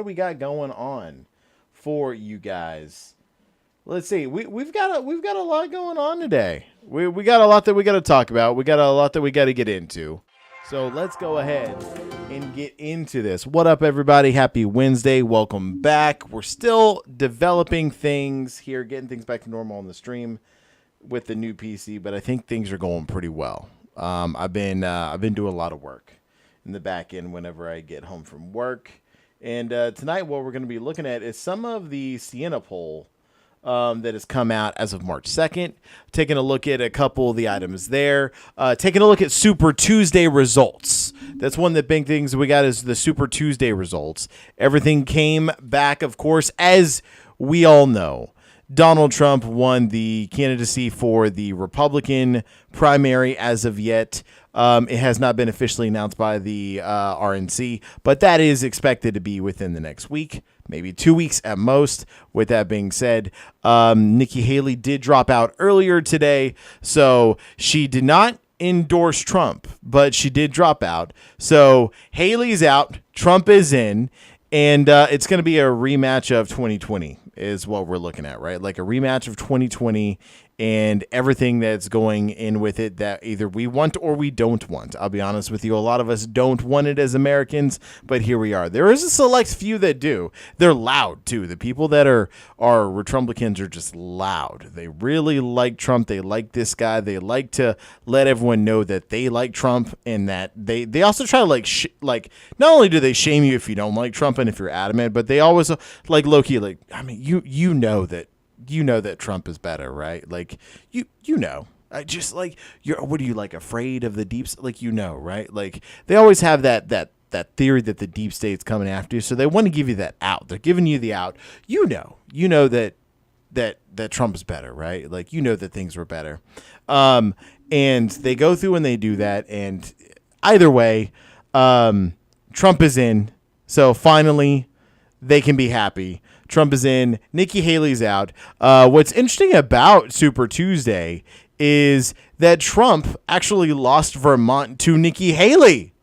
do we got going on for you guys? Let's see. We've got a lot going on today. We got a lot that we got to talk about. We got a lot that we got to get into. So let's go ahead and get into this. What up, everybody? Happy Wednesday. Welcome back. We're still developing things here, getting things back to normal on the stream with the new PC, but I think things are going pretty well. I've been doing a lot of work in the back end whenever I get home from work. And tonight, what we're going to be looking at is some of the Siena poll that has come out as of March 2nd. Taking a look at a couple of the items there. Taking a look at Super Tuesday results. That's one of the big things we got is the Super Tuesday results. Everything came back, of course, as we all know. Donald Trump won the candidacy for the Republican primary as of yet. It has not been officially announced by the RNC, but that is expected to be within the next week, maybe 2 weeks at most. With that being said, Nikki Haley did drop out earlier today, so she did not endorse Trump, but she did drop out. So Haley's out, Trump is in, and it's going to be a rematch of 2020 is what we're looking at, right? Like a rematch of 2020 and everything that's going in with it that either we want or we don't want. I'll be honest with you. A lot of us don't want it as Americans, but here we are. There is a select few that do. They're loud too. The people that are Trumplicans are just loud. They really like Trump. They like this guy. They like to let everyone know that they like Trump and that they also try to like not only do they shame you if you don't like Trump and if you're adamant, but they always like low-key, like, I mean, you know that Trump is better, right? Like you know, I just like what are you like afraid of the deep, like, right? Like they always have that theory that the deep state's coming after you, so they want to give you that out. They're giving you the out. You know that Trump is better, right? Like that things were better, and they go through and they do that, and either way, Trump is in, so finally they can be happy. Trump is in, Nikki Haley's out. What's interesting about Super Tuesday is that Trump actually lost Vermont to Nikki Haley.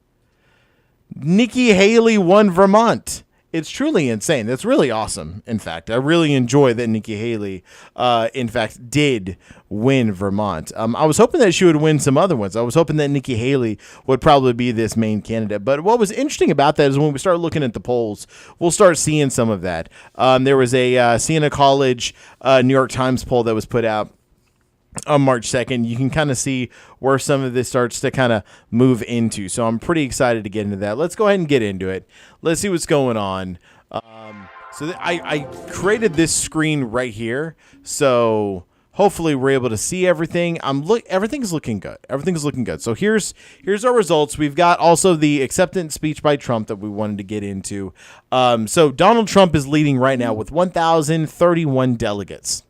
Nikki Haley won Vermont. It's truly insane. That's really awesome. In fact, I really enjoy that Nikki Haley, in fact, did win Vermont. I was hoping that she would win some other ones. I was hoping that Nikki Haley would probably be this main candidate. But what was interesting about that is when we start looking at the polls, we'll start seeing some of that. There was a Siena College New York Times poll that was put out on March 2nd. You can kind of see where some of this starts to kind of move into. So I'm pretty excited to get into that. Let's go ahead and get into it. Let's see what's going on. I created this screen right here. So hopefully we're able to see everything. Everything's looking good. Everything's looking good. So here's our results. We've got also the acceptance speech by Trump that we wanted to get into. So Donald Trump is leading right now with 1,031 delegates.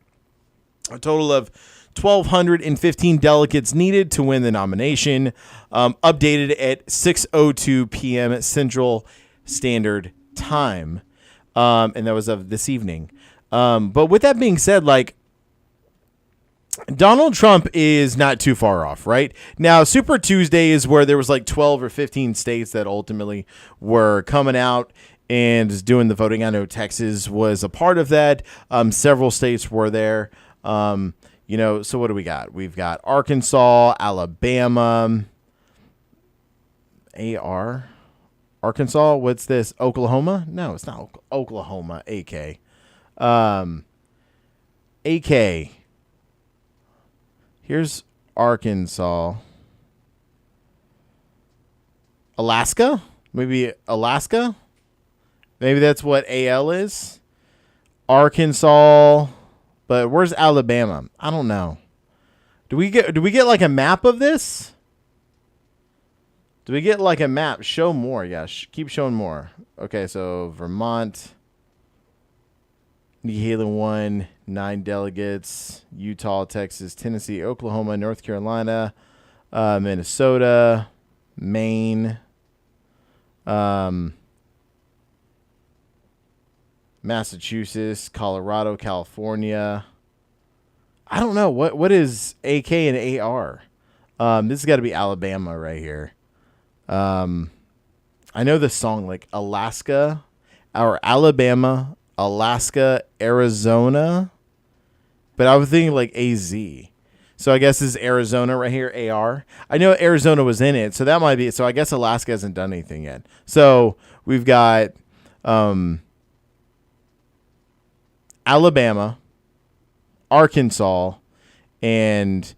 A total of 1,215 delegates needed to win the nomination, updated at 6:02 p.m. Central Standard Time, and that was of this evening. But with that being said, like, Donald Trump is not too far off, right? Now, Super Tuesday is where there was like 12 or 15 states that ultimately were coming out and doing the voting. I know Texas was a part of that. Several states were there. So what do we got? We've got Arkansas, Alabama, Arkansas. What's this? Oklahoma? No, it's not Oklahoma. AK. AK. Here's Arkansas. Alaska? Maybe Alaska? Maybe that's what AL is. Arkansas. But where's Alabama? I don't know. Do we get like a map of this? Do we get like a map? Show more. Yeah, keep showing more. Okay, so Vermont. Nikki Haley won 9 delegates. Utah, Texas, Tennessee, Oklahoma, North Carolina, Minnesota, Maine, Massachusetts, Colorado, California. I don't know. What is AK and AR? This has got to be Alabama right here. I know the song like Alaska, or Alabama, Alaska, Arizona. But I was thinking like AZ. So I guess this is Arizona right here, AR. I know Arizona was in it, so that might be it. So I guess Alaska hasn't done anything yet. So we've got Alabama, Arkansas, and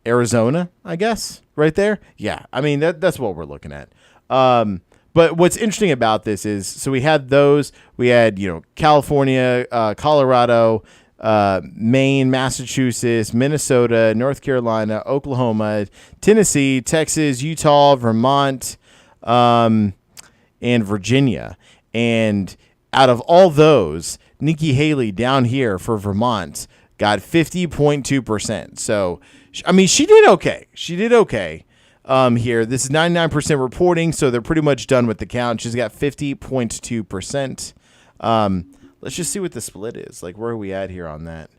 Arizona, I guess, right there. Yeah, I mean, that's what we're looking at. But what's interesting about this is, so we had those. We had, California, Colorado, Maine, Massachusetts, Minnesota, North Carolina, Oklahoma, Tennessee, Texas, Utah, Vermont, and Virginia. And out of all those, Nikki Haley down here for Vermont got 50.2%. So, I mean, she did okay. Here. This is 99% reporting, so they're pretty much done with the count. She's got 50.2%. Let's just see what the split is. Like, where are we at here on that?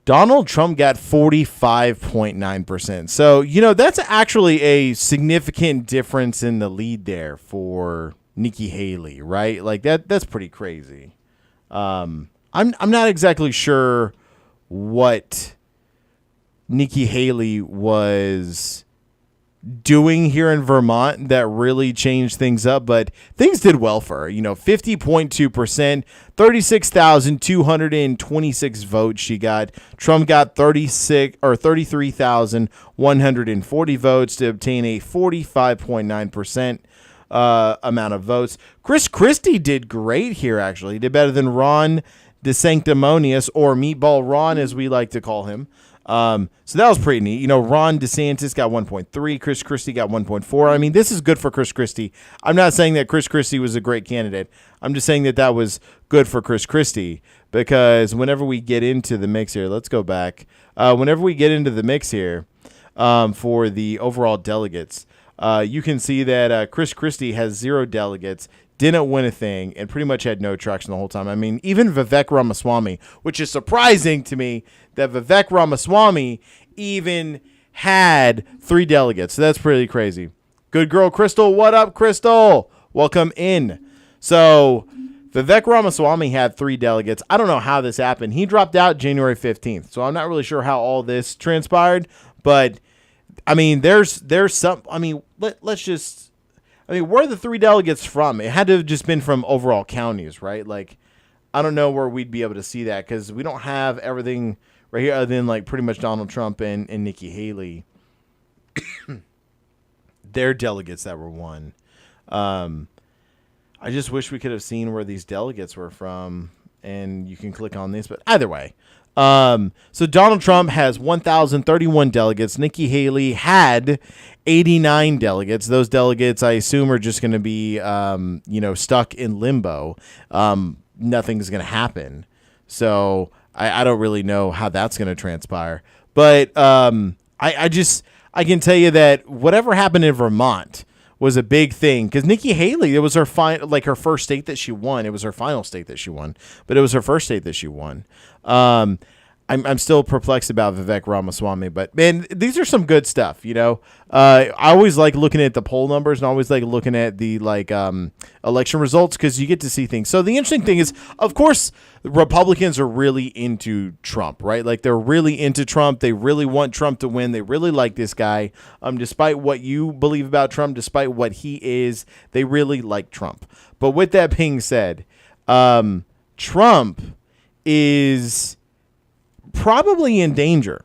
Donald Trump got 45.9%. So, that's actually a significant difference in the lead there for Nikki Haley, right? Like, that's pretty crazy. I'm not exactly sure what Nikki Haley was doing here in Vermont that really changed things up, but things did well for her. 50.2%, 36,226 votes she got. Trump got 33,140 votes to obtain a 45.9% amount of votes. Chris Christie did great here, actually. He did better than Ron DeSanctimonious, or Meatball Ron, as we like to call him. So that was pretty neat. Ron DeSantis got 1.3. Chris Christie got 1.4. I mean, this is good for Chris Christie. I'm not saying that Chris Christie was a great candidate. I'm just saying that was good for Chris Christie, because whenever we get into the mix here, let's go back. Whenever we get into the mix here for the overall delegates, you can see that Chris Christie has 0 delegates, didn't win a thing, and pretty much had no traction the whole time. I mean, even Vivek Ramaswamy, which is surprising to me that Vivek Ramaswamy even had 3 delegates. So that's pretty crazy. Good girl, Crystal. What up, Crystal? Welcome in. So Vivek Ramaswamy had 3 delegates. I don't know how this happened. He dropped out January 15th. So I'm not really sure how all this transpired. But, I mean, there's some, I mean, let's just, I mean, where are the 3 delegates from? It had to have just been from overall counties, right? Like, I don't know where we'd be able to see that, because we don't have everything right here other than, like, pretty much Donald Trump and Nikki Haley. Their delegates that were won. I just wish we could have seen where these delegates were from, and you can click on this, but either way. So Donald Trump has 1,031 delegates. Nikki Haley had 89 delegates. Those delegates, I assume, are just going to be, stuck in limbo. Nothing's going to happen. So I don't really know how that's going to transpire. But I can tell you that whatever happened in Vermont was a big thing, because Nikki Haley, it was her her first state that she won. It was her final state that she won, but it was her first state that she won. I'm still perplexed about Vivek Ramaswamy, but man, these are some good stuff. I always like looking at the poll numbers, and I always like looking at the election results, because you get to see things. So the interesting thing is, of course, Republicans are really into Trump, right? Like, they're really into Trump. They really want Trump to win. They really like this guy. Despite what you believe about Trump, despite what he is, they really like Trump. But with that being said, Trump is probably in danger.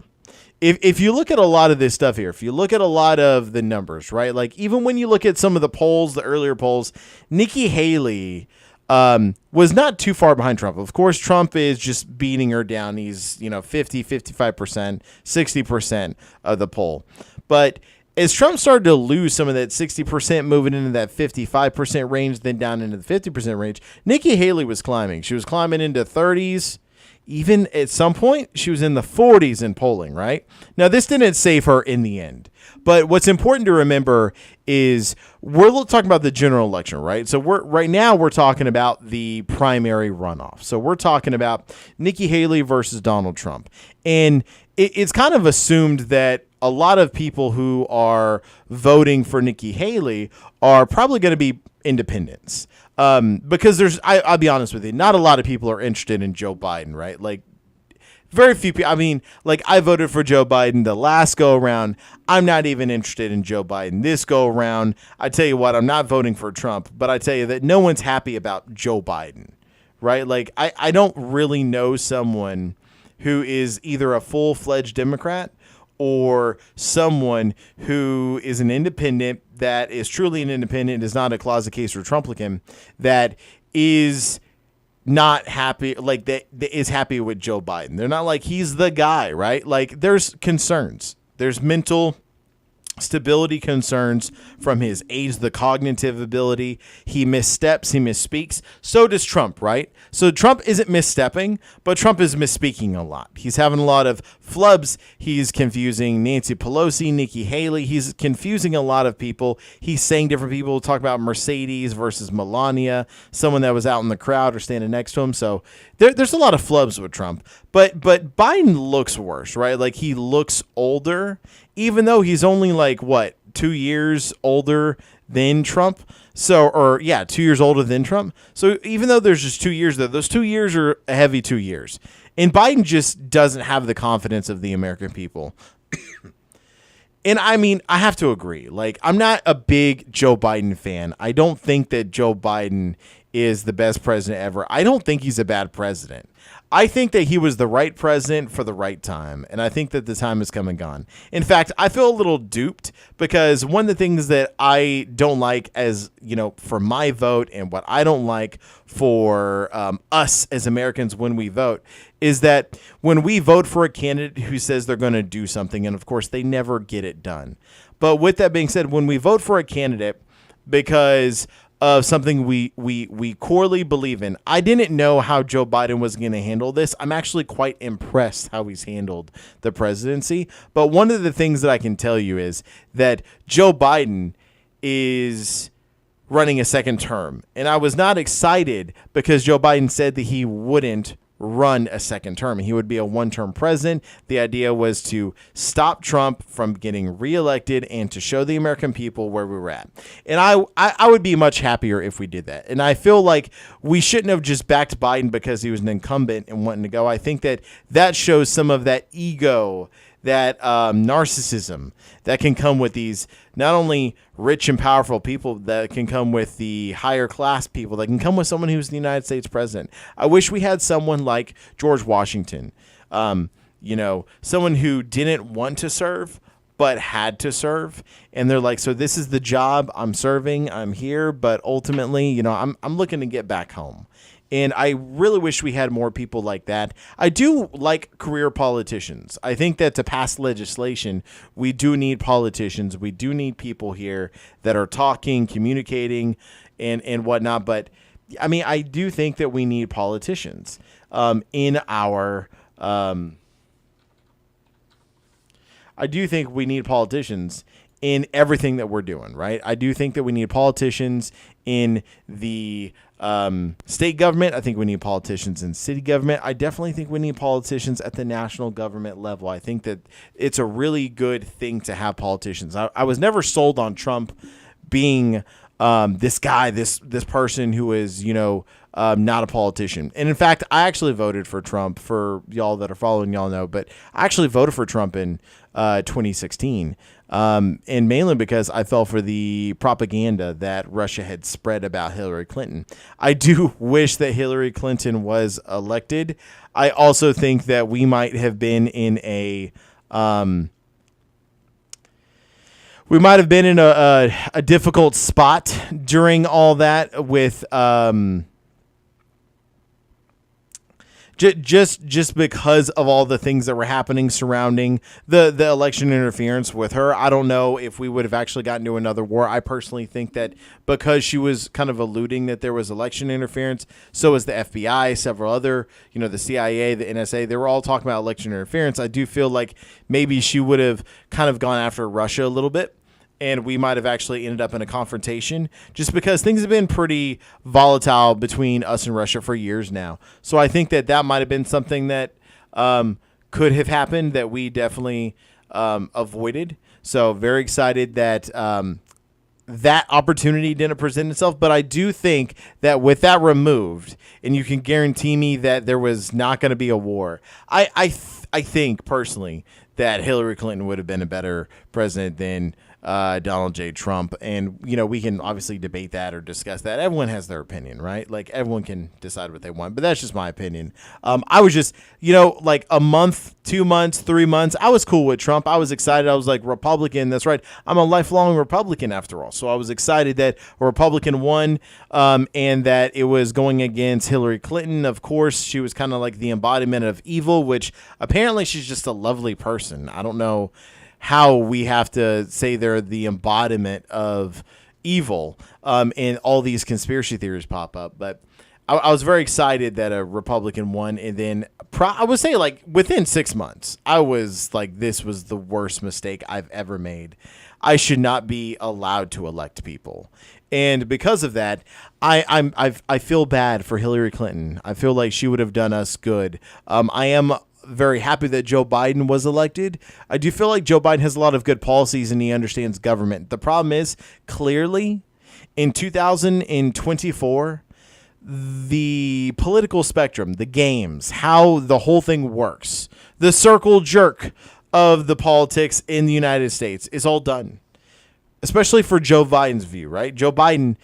If you look at a lot of this stuff here, if you look at a lot of the numbers, right? Like, even when you look at some of the polls, the earlier polls, Nikki Haley was not too far behind Trump. Of course, Trump is just beating her down. He's, 50, 55%, 60% of the poll. But as Trump started to lose some of that 60%, moving into that 55% range, then down into the 50% range, Nikki Haley was climbing. She was climbing into 30s. Even at some point, she was in the 40s in polling, right? Now, this didn't save her in the end. But what's important to remember is we're talking about the general election, right? So right now we're talking about the primary runoff. So we're talking about Nikki Haley versus Donald Trump. And it's kind of assumed that a lot of people who are voting for Nikki Haley are probably going to be independents. Because I'll be honest with you, not a lot of people are interested in Joe Biden, right? Like, very few people. I mean, like, I voted for Joe Biden the last go around. I'm not even interested in Joe Biden this go around. I tell you what, I'm not voting for Trump, but I tell you that no one's happy about Joe Biden, right? Like, I don't really know someone who is either a full-fledged Democrat or someone who is an independent that is truly an independent, is not a closet case Republican, that is not happy, like that is happy with Joe Biden. They're not like he's the guy, right? Like, there's concerns. There's mental stability concerns from his age, the cognitive ability. He missteps, he misspeaks. So does Trump, right? So Trump isn't misstepping, but Trump is misspeaking a lot. He's having a lot of flubs. He's confusing Nancy Pelosi, Nikki Haley. He's confusing a lot of people. He's saying different people. Talk about Mercedes versus Melania, someone that was out in the crowd or standing next to him. So there's a lot of flubs with Trump. But Biden looks worse, right? Like, he looks older, even though he's only like, what, 2 years older than Trump. So, or yeah, 2 years older than Trump. So even though there's just 2 years there, those 2 years are a heavy 2 years. And Biden just doesn't have the confidence of the American people. And I mean, I have to agree. Like, I'm not a big Joe Biden fan. I don't think that Joe Biden is the best president ever. I don't think he's a bad president. I think that he was the right president for the right time, and I think that the time has come and gone. In fact, I feel a little duped because one of the things that I don't like, as you know, for my vote, and what I don't like for us as Americans when we vote, is that when we vote for a candidate who says they're going to do something, and of course they never get it done. But with that being said, when we vote for a candidate because of something we corely believe in. I didn't know how Joe Biden was going to handle this. I'm actually quite impressed how he's handled the presidency. But one of the things that I can tell you is that Joe Biden is running a second term. And I was not excited because Joe Biden said that he wouldn't run a second term. He would be a one-term president. The idea was to stop Trump from getting reelected and to show the American people where we were at. And I would be much happier if we did that. And I feel like we shouldn't have just backed Biden because he was an incumbent and wanting to go. I think that that shows some of that ego, that narcissism that can come with these not only rich and powerful people, that can come with the higher class people, that can come with someone who's the United States president. I wish we had someone like George Washington, someone who didn't want to serve but had to serve. And they're like, so this is the job, I'm serving, I'm here, but ultimately, I'm looking to get back home. And I really wish we had more people like that. I do like career politicians. I think that to pass legislation, we do need politicians. We do need people here that are talking, communicating, and whatnot. But, I mean, I do think that we need politicians in our I do think we need politicians in everything that we're doing, right? I do think that we need politicians in the state government. I think we need politicians in city government. I definitely think we need politicians at the national government level. I think that it's a really good thing to have politicians. I was never sold on Trump being this guy, this person who is, not a politician. And in fact, I actually voted for Trump. For y'all that are following, y'all know, but I actually voted for Trump in 2016. And mainly because I fell for the propaganda that Russia had spread about Hillary Clinton. I do wish that Hillary Clinton was elected. I also think that we might have been in a difficult spot during all that with just because of all the things that were happening surrounding the election interference with her. I don't know if we would have actually gotten to another war. I personally think that because she was kind of alluding that there was election interference, so was the FBI, several other, the CIA, the NSA, they were all talking about election interference. I do feel like maybe she would have kind of gone after Russia a little bit, and we might have actually ended up in a confrontation just because things have been pretty volatile between us and Russia for years now. So I think that might have been something that could have happened, that we definitely avoided. So very excited that that opportunity didn't present itself. But I do think that with that removed, and you can guarantee me that there was not going to be a war, I think personally that Hillary Clinton would have been a better president than Donald J. Trump. And, we can obviously debate that or discuss that. Everyone has their opinion, right? Like, everyone can decide what they want, but that's just my opinion. I was just, like a month, 2 months, 3 months, I was cool with Trump. I was excited. I was like, Republican, that's right. I'm a lifelong Republican after all. So I was excited that a Republican won, and that it was going against Hillary Clinton. Of course, she was kind of like the embodiment of evil, which apparently she's just a lovely person. I don't know how we have to say they're the embodiment of evil, and all these conspiracy theories pop up. But I was very excited that a Republican won, and then I would say like within 6 months, I was like, this was the worst mistake I've ever made. I should not be allowed to elect people. And because of that, I feel bad for Hillary Clinton. I feel like she would have done us good. I am very happy that Joe Biden was elected. I do feel like Joe Biden has a lot of good policies and he understands government. The problem is, clearly, in 2024, the political spectrum, the games, how the whole thing works, the circle jerk of the politics in the United States is all done. Especially for Joe Biden's view, right? Joe Biden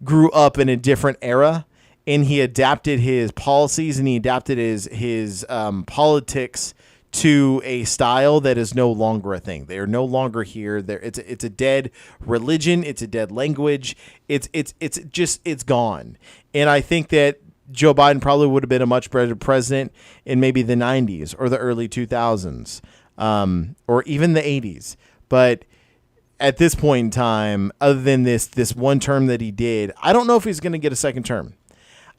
grew up in a different era, and he adapted his policies and he adapted his politics to a style that is no longer a thing. They are no longer here. It's a dead religion. It's a dead language. It's gone. And I think that Joe Biden probably would have been a much better president in maybe the 90s or the early 2000s, or even the 80s. But at this point in time, other than this one term that he did, I don't know if he's going to get a second term.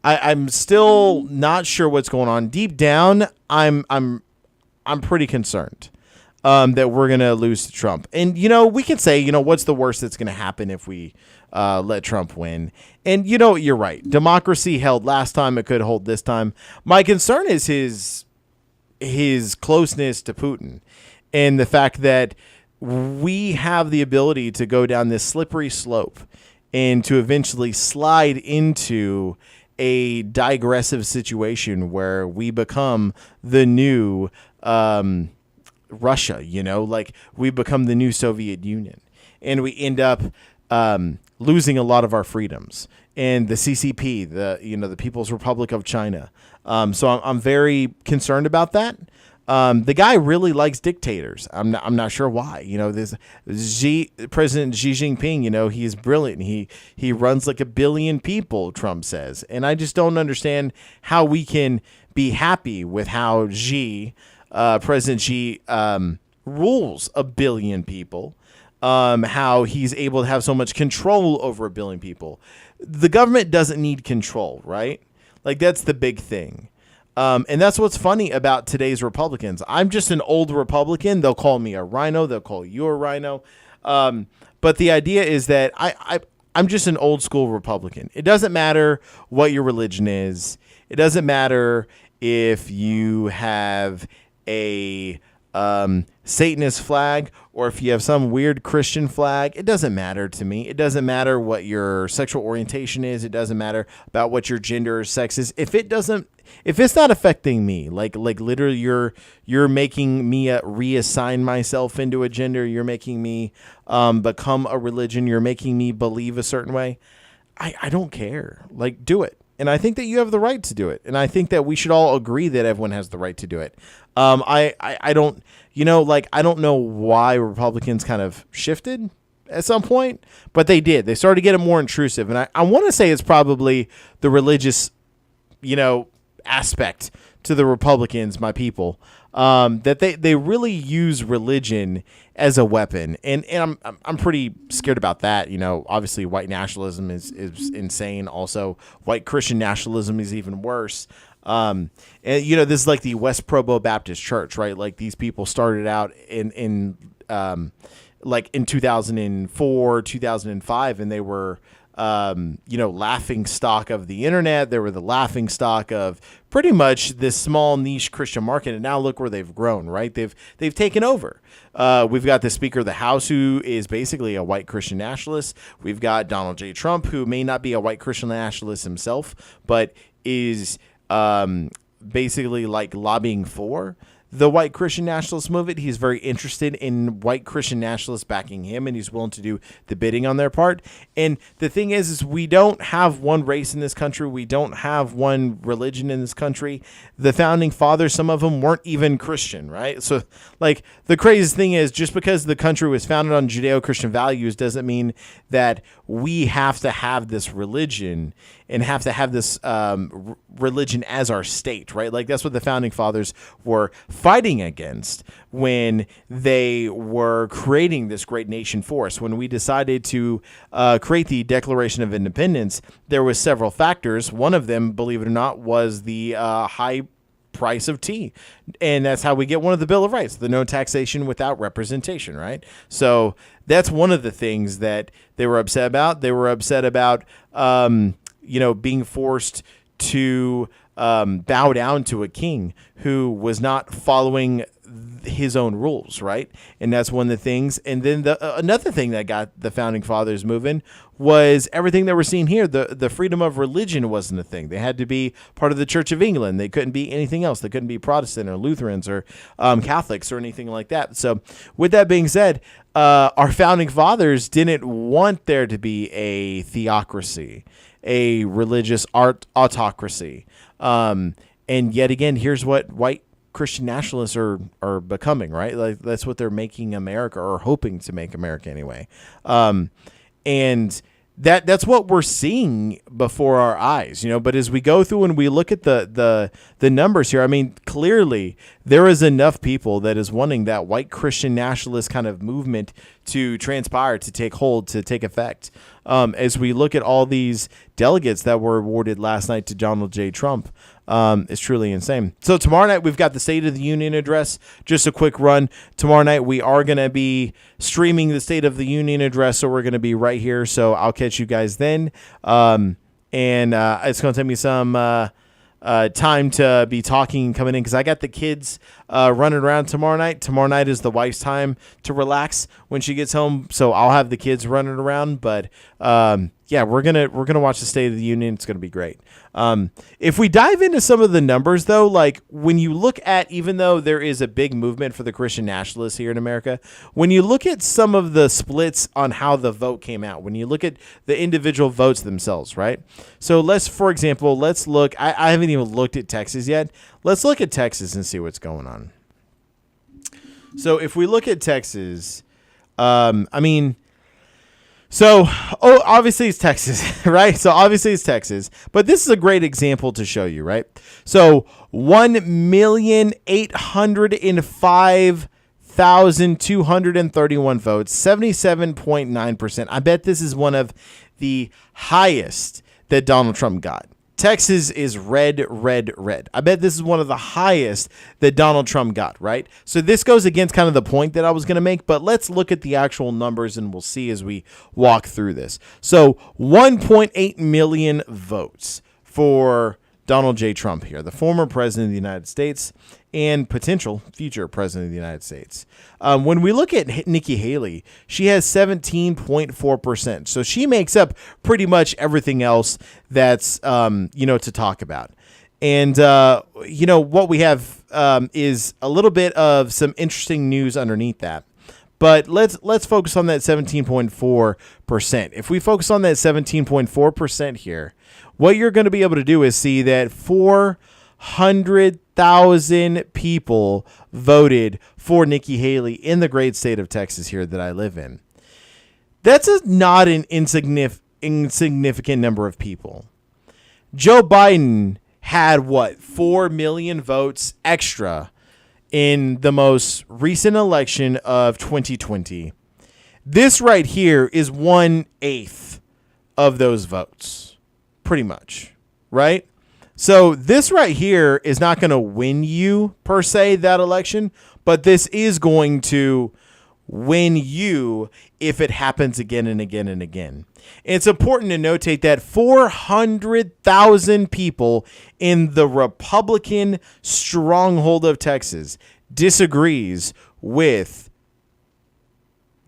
I'm still not sure what's going on. Deep down, I'm pretty concerned that we're gonna lose to Trump. And we can say, what's the worst that's gonna happen if we let Trump win? And you're right. Democracy held last time; it could hold this time. My concern is his closeness to Putin, and the fact that we have the ability to go down this slippery slope and to eventually slide into a digressive situation where we become the new Russia, like we become the new Soviet Union, and we end up losing a lot of our freedoms. And the CCP, the People's Republic of China. So I'm very concerned about that. The guy really likes dictators. I'm not sure why. This President Xi Jinping, he is brilliant. He runs like 1 billion people, Trump says. And I just don't understand how we can be happy with how President Xi rules 1 billion people. How he's able to have so much control over 1 billion people. The government doesn't need control, right? Like, that's the big thing. And that's what's funny about today's Republicans. I'm just an old Republican. They'll call me a rhino. They'll call you a rhino. But the idea is that I'm just an old school Republican. It doesn't matter what your religion is. It doesn't matter if you have a Satanist flag or if you have some weird Christian flag. It doesn't matter to me. It doesn't matter what your sexual orientation is. It doesn't matter about what your gender or sex is. If it's not affecting me, like literally you're making me reassign myself into a gender, you're making me become a religion, you're making me believe a certain way, I don't care. Like, do it. And I think that you have the right to do it. And I think that we should all agree that everyone has the right to do it. I don't, I don't know why Republicans kind of shifted at some point, but they did. They started to get more intrusive. And I want to say it's probably the religious, aspect to the Republicans, my people, that they really use religion as a weapon. And I'm pretty scared about that. Obviously white nationalism is insane. Also, white Christian nationalism is even worse. And this is like the West Provo Baptist Church, right? Like, these people started out in 2004, 2005, and they were laughing stock of the internet. They were the laughing stock of pretty much this small niche Christian market. And now look where they've grown, right? They've taken over. We've got the Speaker of the House, who is basically a white Christian nationalist. We've got Donald J. Trump, who may not be a white Christian nationalist himself, but is basically like lobbying for the white Christian nationalist movement. He's very interested in white Christian nationalists backing him, and he's willing to do the bidding on their part. And the thing is we don't have one race in this country. We don't have one religion in this country. The founding fathers, some of them weren't even Christian, right? So like the craziest thing is, just because the country was founded on Judeo-Christian values doesn't mean that we have to have this religion and have to have this religion as our state, right? Like that's what the founding fathers were fighting against when they were creating this great nation for us. When we decided to create the Declaration of Independence, there was several factors. One of them, believe it or not, was the high price of tea. And that's how we get one of the Bill of Rights, the no taxation without representation, right? So that's one of the things that they were upset about. They were upset about, being forced to bow down to a king who was not following his own rules, right? And that's one of the things. And then another thing that got the founding fathers moving was everything that we're seeing here. The freedom of religion wasn't a thing. They had to be part of the Church of England. They couldn't be anything else. They couldn't be Protestant or Lutherans or Catholics or anything like that. So with that being said, our founding fathers didn't want there to be a theocracy, a religious autocracy. And yet again, here's what white Christian nationalists are becoming, right? Like that's what they're making America, or hoping to make America anyway. And that's what we're seeing before our eyes, but as we go through and we look at the numbers here, I mean, clearly there is enough people that is wanting that white Christian nationalist kind of movement to transpire, to take hold, to take effect. As we look at all these delegates that were awarded last night to Donald J. Trump, it's truly insane. So tomorrow night, we've got the State of the Union address. Just a quick run. Tomorrow night, we are going to be streaming the State of the Union address, so we're going to be right here. So I'll catch you guys then. And it's going to take me some time to be talking and coming in, because I got the kids running around tomorrow night. Tomorrow night is the wife's time to relax when she gets home, so I'll have the kids running around. But yeah, we're gonna watch the State of the Union. It's gonna be great. If we dive into some of the numbers, though, like when you look at, even though there is a big movement for the Christian nationalists here in America, when you look at some of the splits on how the vote came out, when you look at the individual votes themselves, right? So for example, let's look. I haven't even looked at Texas yet. Let's look at Texas and see what's going on. So if we look at Texas, obviously it's Texas, right? So obviously it's Texas, but this is a great example to show you, right? So 1,805,231 votes, 77.9%. I bet this is one of the highest that Donald Trump got. Texas is red, red, red. I bet this is one of the highest that Donald Trump got, right? So this goes against kind of the point that I was going to make, but let's look at the actual numbers and we'll see as we walk through this. So 1.8 million votes for Donald J. Trump here, the former president of the United States and potential future president of the United States. When we look at Nikki Haley, she has 17.4%. So she makes up pretty much everything else that's, to talk about. And, what we have is a little bit of some interesting news underneath that. But let's focus on that 17.4%. If we focus on that 17.4% here, what you're going to be able to do is see that 400,000 people voted for Nikki Haley in the great state of Texas here that I live in. That's not an insignificant number of people. Joe Biden had 4 million votes extra in the most recent election of 2020. This right here is 1/8 of those votes, pretty much, right? So this right here is not going to win you, per se, that election, but this is going to win you if it happens again and again and again. It's important to notate that 400,000 people in the Republican stronghold of Texas disagrees with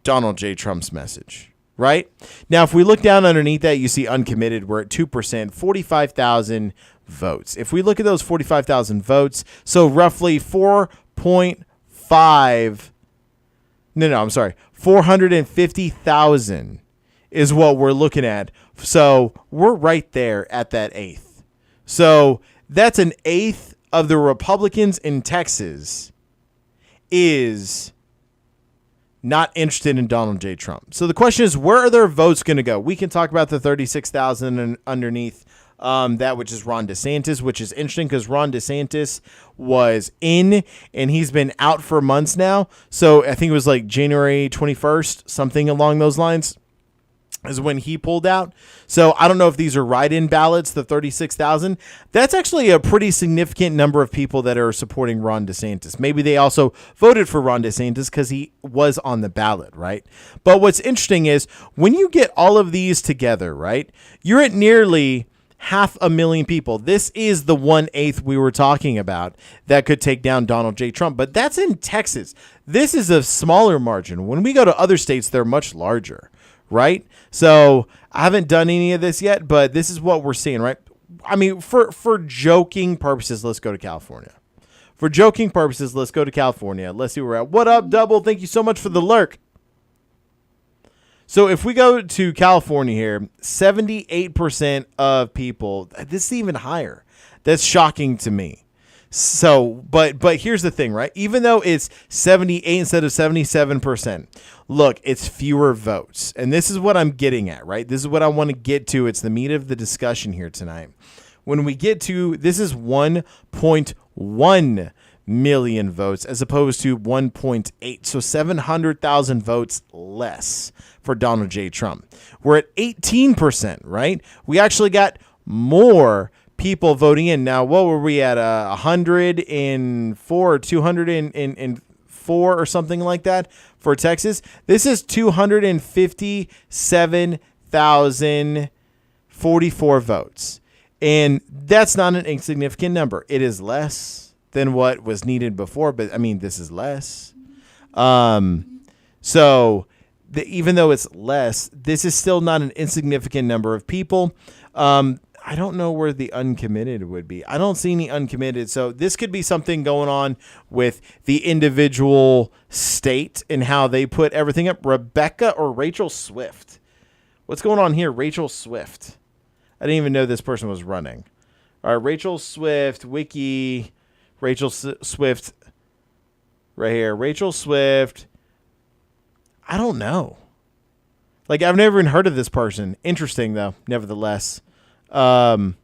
Donald J. Trump's message, right? Now, if we look down underneath that, you see uncommitted. We're at 2%, 45,000 votes. If we look at those 45,000 votes, so roughly 450,000 is what we're looking at. So we're right there at that eighth. So that's an eighth of the Republicans in Texas is not interested in Donald J. Trump. So the question is, where are their votes going to go? We can talk about the 36,000 underneath that, which is Ron DeSantis, which is interesting because Ron DeSantis was in and he's been out for months now. So I think it was like January 21st, something along those lines, is when he pulled out. So I don't know if these are write-in ballots, the 36,000. That's actually a pretty significant number of people that are supporting Ron DeSantis. Maybe they also voted for Ron DeSantis because he was on the ballot, right? But what's interesting is when you get all of these together, right, you're at nearly 500,000 people. This is the 1/8 we were talking about that could take down Donald J. Trump. But that's in Texas. This is a smaller margin. When we go to other states, they're much larger, right? So I haven't done any of this yet, but this is what we're seeing, right? I mean, for joking purposes, let's go to California. For joking purposes, let's go to California. Let's see where we're at. What up, Double? Thank you so much for the lurk. So if we go to California here, 78% of people, this is even higher. That's shocking to me. So, but here's the thing, right? Even though it's 78 instead of 77%, look, it's fewer votes. And this is what I'm getting at, right? This is what I want to get to. It's the meat of the discussion here tonight. When we get to, this is 1.1 million votes as opposed to 1.8. So 700,000 votes less for Donald J. Trump. We're at 18%, right? We actually got more people voting in. Now, what were we at? 104 or 204 or something like that for Texas. This is 257,044 votes. And that's not an insignificant number. It is less than what was needed before, but I mean, this is less. Even though it's less, this is still not an insignificant number of people. I don't know where the uncommitted would be. I don't see any uncommitted. So this could be something going on with the individual state and how they put everything up. Rebecca or Rachel Swift. What's going on here? Rachel Swift. I didn't even know this person was running. All right, Rachel Swift, Wiki, Rachel Swift, right here. Rachel Swift. I don't know. Like, I've never even heard of this person. Interesting, though, nevertheless. Like,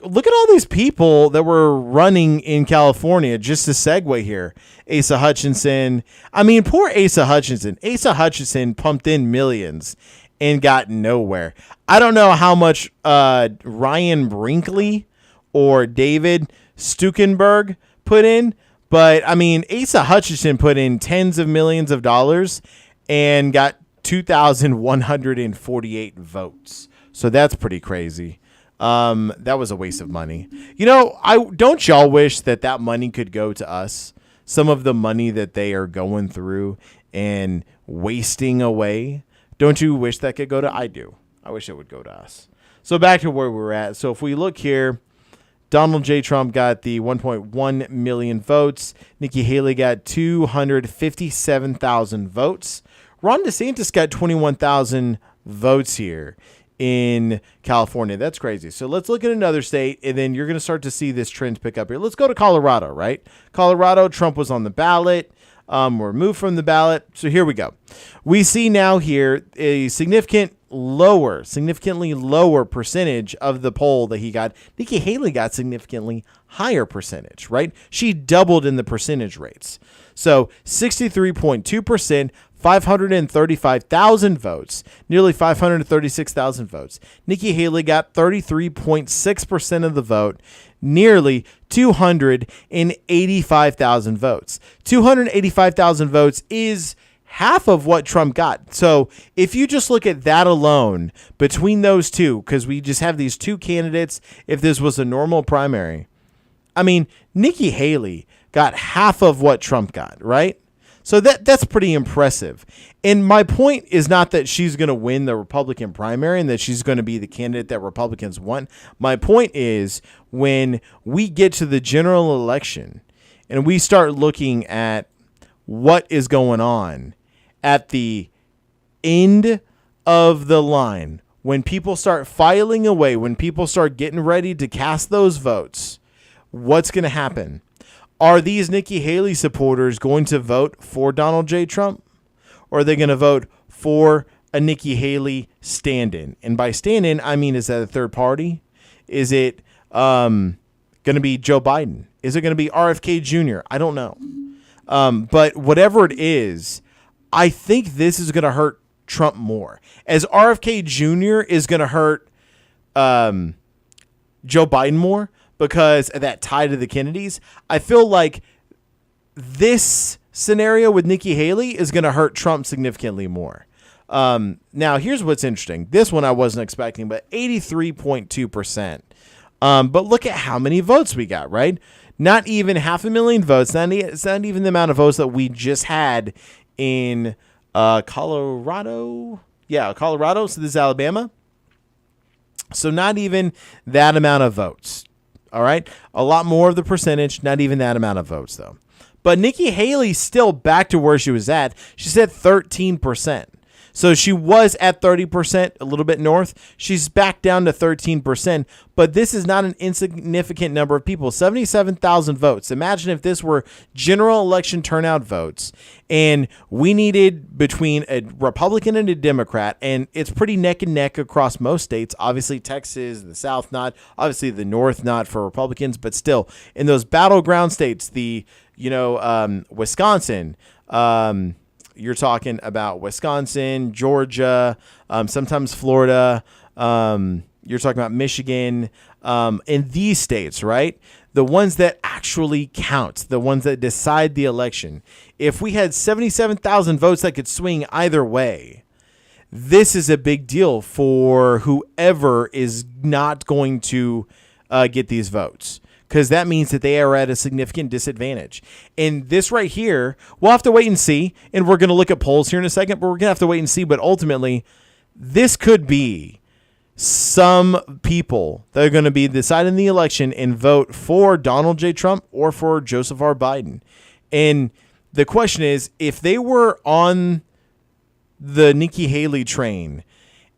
look at all these people that were running in California. Just to segue here. Asa Hutchinson. I mean, poor Asa Hutchinson. Asa Hutchinson pumped in millions and got nowhere. I don't know how much Ryan Brinkley or David Stukenberg put in, but I mean, Asa Hutchinson put in tens of millions of dollars and got 2,148 votes. So that's pretty crazy. That was a waste of money. You know, don't y'all wish that money could go to us? Some of the money that they are going through and wasting away. Don't you wish that could go to? I do. I wish it would go to us. So back to where we're at. So if we look here, Donald J. Trump got the 1.1 million votes. Nikki Haley got 257,000 votes. Ron DeSantis got 21,000 votes here in California. That's crazy. So let's look at another state, and then you're going to start to see this trend pick up here. Let's go to Colorado, right? Colorado, Trump was on the ballot. Removed from the ballot. So here we go. We see now here a significantly lower percentage of the poll that he got. Nikki Haley got significantly higher percentage, right? She doubled in the percentage rates. So 63.2%, 535,000 votes, nearly 536,000 votes. Nikki Haley got 33.6% of the vote, nearly 285,000 votes. 285,000 votes is half of what Trump got. So if you just look at that alone between those two, because we just have these two candidates, if this was a normal primary, I mean, Nikki Haley got half of what Trump got, right? So that's pretty impressive. And my point is not that she's going to win the Republican primary and that she's going to be the candidate that Republicans want. My point is when we get to the general election and we start looking at what is going on at the end of the line, when people start filing away, when people start getting ready to cast those votes, what's going to happen? Are these Nikki Haley supporters going to vote for Donald J. Trump? Or are they going to vote for a Nikki Haley stand-in? And by stand-in, I mean, is that a third party? Is it going to be Joe Biden? Is it going to be RFK Jr.? I don't know. But whatever it is, I think this is going to hurt Trump more. As RFK Jr. is going to hurt Joe Biden more, because of that tie to the Kennedys, I feel like this scenario with Nikki Haley is going to hurt Trump significantly more. Now, here's what's interesting. This one I wasn't expecting, but 83.2%. But look at how many votes we got, right? Not even 500,000 votes. It's not even the amount of votes that we just had in Colorado. Yeah, Colorado. So this is Alabama. So not even that amount of votes. All right. A lot more of the percentage, not even that amount of votes, though. But Nikki Haley's still back to where she was at. She's at 13%. So she was at 30%, a little bit north. She's back down to 13%. But this is not an insignificant number of people. 77,000 votes. Imagine if this were general election turnout votes and we needed between a Republican and a Democrat, and it's pretty neck and neck across most states. Obviously, Texas, the South not. Obviously, the North not for Republicans. But still, in those battleground states, Wisconsin, you're talking about Wisconsin, Georgia, sometimes Florida. You're talking about Michigan. In these states, right? The ones that actually count, the ones that decide the election. If we had 77,000 votes that could swing either way, this is a big deal for whoever is not going to get these votes. Because that means that they are at a significant disadvantage. And this right here, we'll have to wait and see. And we're going to look at polls here in a second, but we're going to have to wait and see. But ultimately, this could be some people that are going to be deciding the election and vote for Donald J. Trump or for Joseph R. Biden. And the question is, if they were on the Nikki Haley train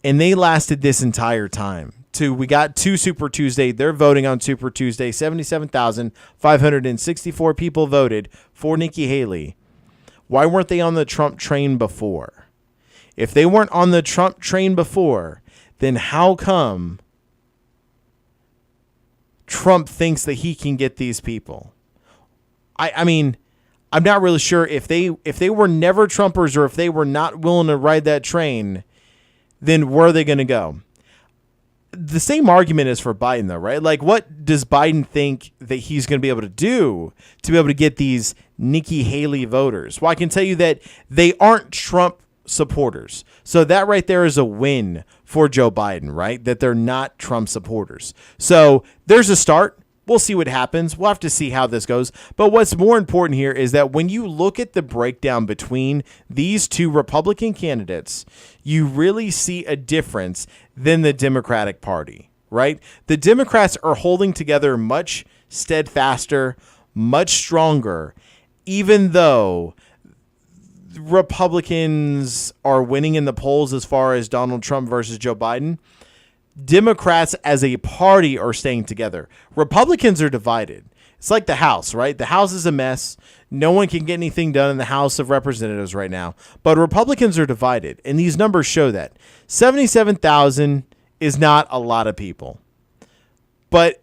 and they lasted this entire time, we got to Super Tuesday. They're voting on Super Tuesday. 77,564 people voted for Nikki Haley. Why weren't they on the Trump train before? If they weren't on the Trump train before, then how come Trump thinks that he can get these people? I mean, I'm not really sure if they were never Trumpers or if they were not willing to ride that train, then where are they going to go? The same argument is for Biden, though, right? Like, what does Biden think that he's going to be able to do to be able to get these Nikki Haley voters? Well, I can tell you that they aren't Trump supporters. So that right there is a win for Joe Biden, right? That they're not Trump supporters. So there's a start. We'll see what happens. We'll have to see how this goes. But what's more important here is that when you look at the breakdown between these two Republican candidates, you really see a difference than the Democratic Party, right? The Democrats are holding together much steadfaster, much stronger, even though Republicans are winning in the polls as far as Donald Trump versus Joe Biden. Democrats as a party are staying together. Republicans are divided. It's like the House, right? The House is a mess. No one can get anything done in the House of Representatives right now. But Republicans are divided, and these numbers show that. 77,000 is not a lot of people. But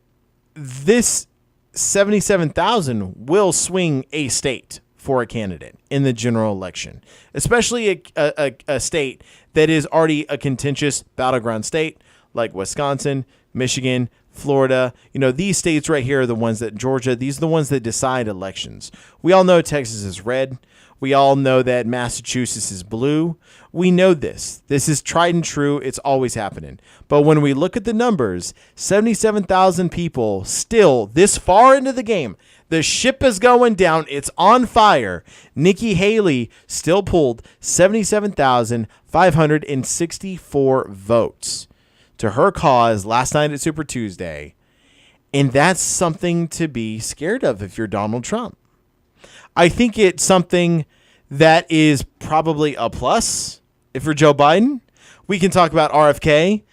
this 77,000 will swing a state for a candidate in the general election, especially a state that is already a contentious battleground state like Wisconsin, Michigan, Florida. These states right here are the ones that Georgia, these are the ones that decide elections. We all know Texas is red. We all know that Massachusetts is blue. We know this. This is tried and true. It's always happening. But when we look at the numbers, 77,000 people still this far into the game. The ship is going down. It's on fire. Nikki Haley still pulled 77,564 votes to her cause last night at Super Tuesday. And that's something to be scared of if you're Donald Trump. I think it's something that is probably a plus if you're Joe Biden. We can talk about RFK.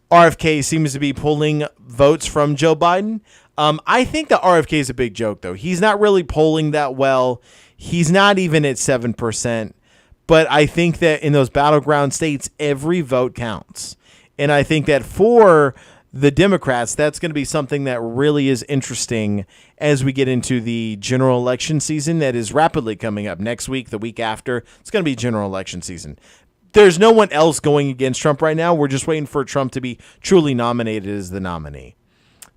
RFK seems to be pulling votes from Joe Biden. I think that RFK is a big joke, though. He's not really polling that well. He's not even at 7%. But I think that in those battleground states, every vote counts. And I think that for the Democrats, that's going to be something that really is interesting as we get into the general election season that is rapidly coming up next week, the week after. It's going to be general election season. There's no one else going against Trump right now. We're just waiting for Trump to be truly nominated as the nominee.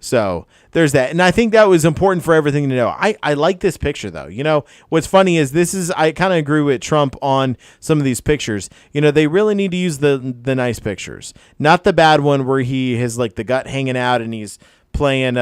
So there's that. And I think that was important for everything to know. I like this picture, though. What's funny is I kind of agree with Trump on some of these pictures. They really need to use the nice pictures, not the bad one where he has like the gut hanging out and he's playing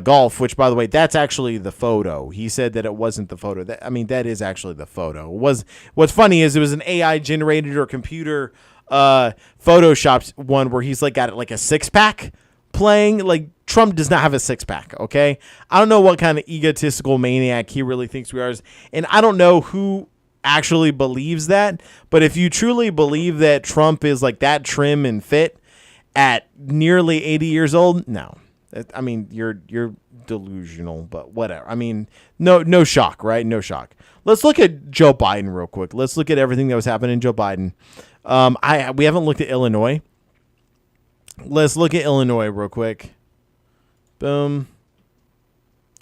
golf, which, by the way, that's actually the photo. He said that it wasn't the photo. That is actually the photo. What's funny is it was an AI generated or computer photoshopped one where he's like got like a six-pack playing. Like, Trump does not have a six-pack, okay? I don't know what kind of egotistical maniac he really thinks we are. And I don't know who actually believes that. But if you truly believe that Trump is like that trim and fit at nearly 80 years old, no. You're delusional, but whatever. No shock, right? No shock. Let's look at Joe Biden real quick. Let's look at everything that was happening in Joe Biden. We haven't looked at Illinois. Let's look at Illinois real quick. Boom.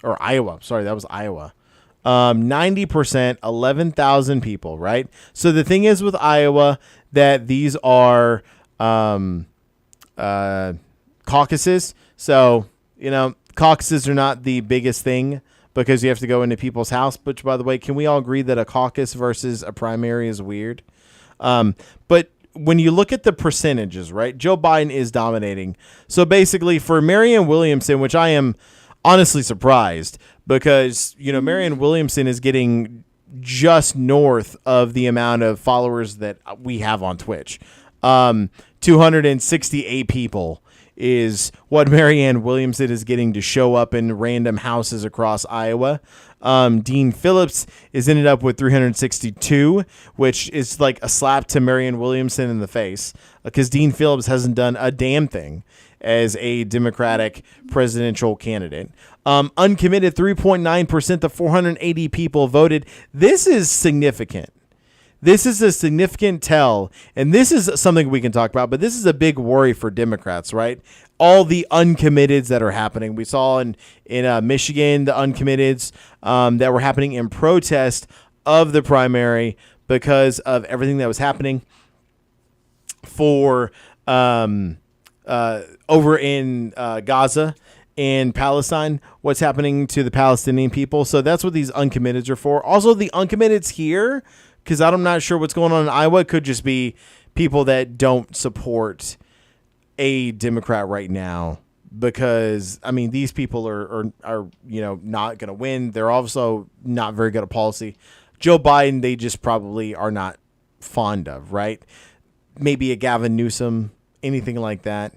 Or Iowa. Sorry, that was Iowa. 90%, 11,000 people, right? So the thing is with Iowa that these are caucuses. So, caucuses are not the biggest thing because you have to go into people's house. But, by the way, can we all agree that a caucus versus a primary is weird? But when you look at the percentages, right, Joe Biden is dominating. So, basically, for Marianne Williamson, which I am honestly surprised because, Marianne Williamson is getting just north of the amount of followers that we have on Twitch. 268 people is what Marianne Williamson is getting to show up in random houses across Iowa. Dean Phillips is ended up with 362, which is like a slap to Marianne Williamson in the face because Dean Phillips hasn't done a damn thing as a Democratic presidential candidate. Uncommitted 3.9% of 480 people voted. This is significant. This is a significant tell, and this is something we can talk about, but this is a big worry for Democrats, right? All the uncommitteds that are happening. We saw in Michigan the uncommitteds that were happening in protest of the primary because of everything that was happening for over in Gaza and Palestine, what's happening to the Palestinian people. So that's what these uncommitteds are for. Also, the uncommitteds here, because I'm not sure what's going on in Iowa. It could just be people that don't support a Democrat right now because, these people are not going to win. They're also not very good at policy. Joe Biden, they just probably are not fond of, right? Maybe a Gavin Newsom, anything like that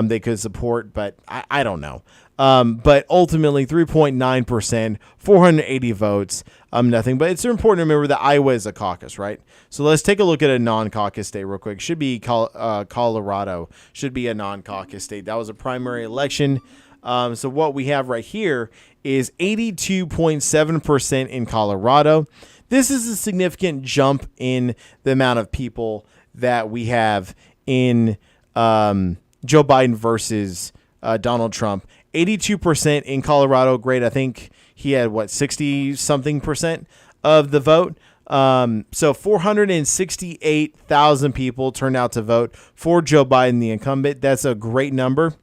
they could support, but I don't know. But ultimately 3.9%, 480 votes, nothing. But it's important to remember that Iowa is a caucus, right? So let's take a look at a non-caucus state real quick. Should be Colorado. Should be a non-caucus state. That was a primary election. So what we have right here is 82.7% in Colorado. This is a significant jump in the amount of people that we have in Joe Biden versus Donald Trump. 82% in Colorado. Great. I think he had 60 something percent. of the vote. So 468,000 people turned out to vote for Joe Biden, the incumbent. That's a great number.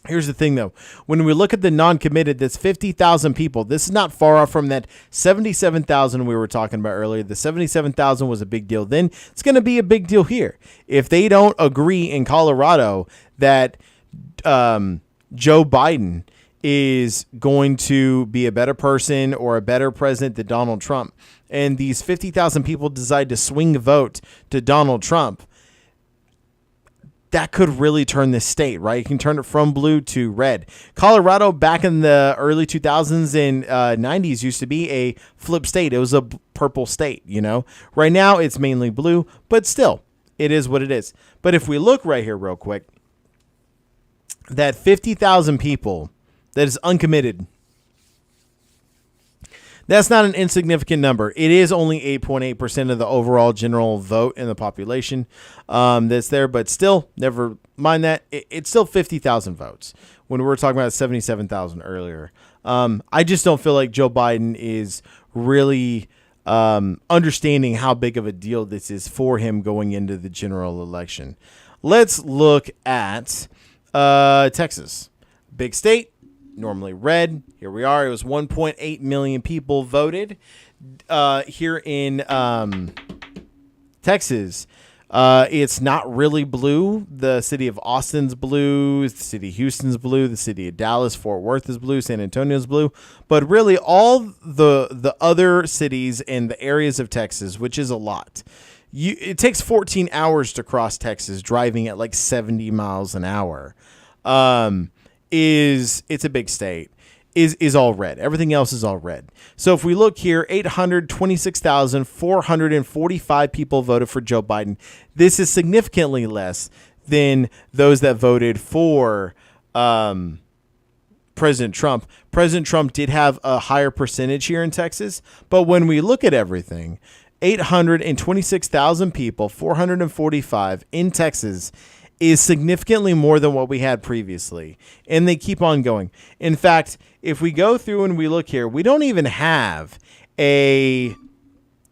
Here's the thing, though. When we look at the non-committed, that's 50,000 people. This is not far off from that 77,000 we were talking about earlier. The 77,000 was a big deal then. It's going to be a big deal here. If they don't agree in Colorado that Joe Biden is going to be a better person or a better president than Donald Trump, and these 50,000 people decide to swing the vote to Donald Trump, that could really turn this state, right? You can turn it from blue to red. Colorado back in the early 2000s and 90s used to be a flip state. It was a purple state, you know. Right now it's mainly blue, but still, it is what it is. But if we look right here real quick, that 50,000 people that is uncommitted, that's not an insignificant number. It is only 8.8% of the overall general vote in the population that's there, but still, never mind that. It's still 50,000 votes when we were talking about 77,000 earlier. I just don't feel like Joe Biden is really understanding how big of a deal this is for him going into the general election. Let's look at Texas. Big state. Normally red. Here we are. It was 1.8 million people voted here in Texas. It's not really blue. The city of Austin's blue. The city of Houston's blue. The city of Dallas, Fort Worth is blue. San Antonio's blue. But really all the other cities and the areas of Texas, which is a lot. It takes 14 hours to cross Texas driving at like 70 miles an hour. It's a big state, is all red. Everything else is all red. So if we look here, 826,445 people voted for Joe Biden. This is significantly less than those that voted for President Trump. President Trump did have a higher percentage here in Texas, but when we look at everything, 826,000 people, 445 in Texas, is significantly more than what we had previously. And they keep on going. In fact, if we go through and we look here, we don't even have a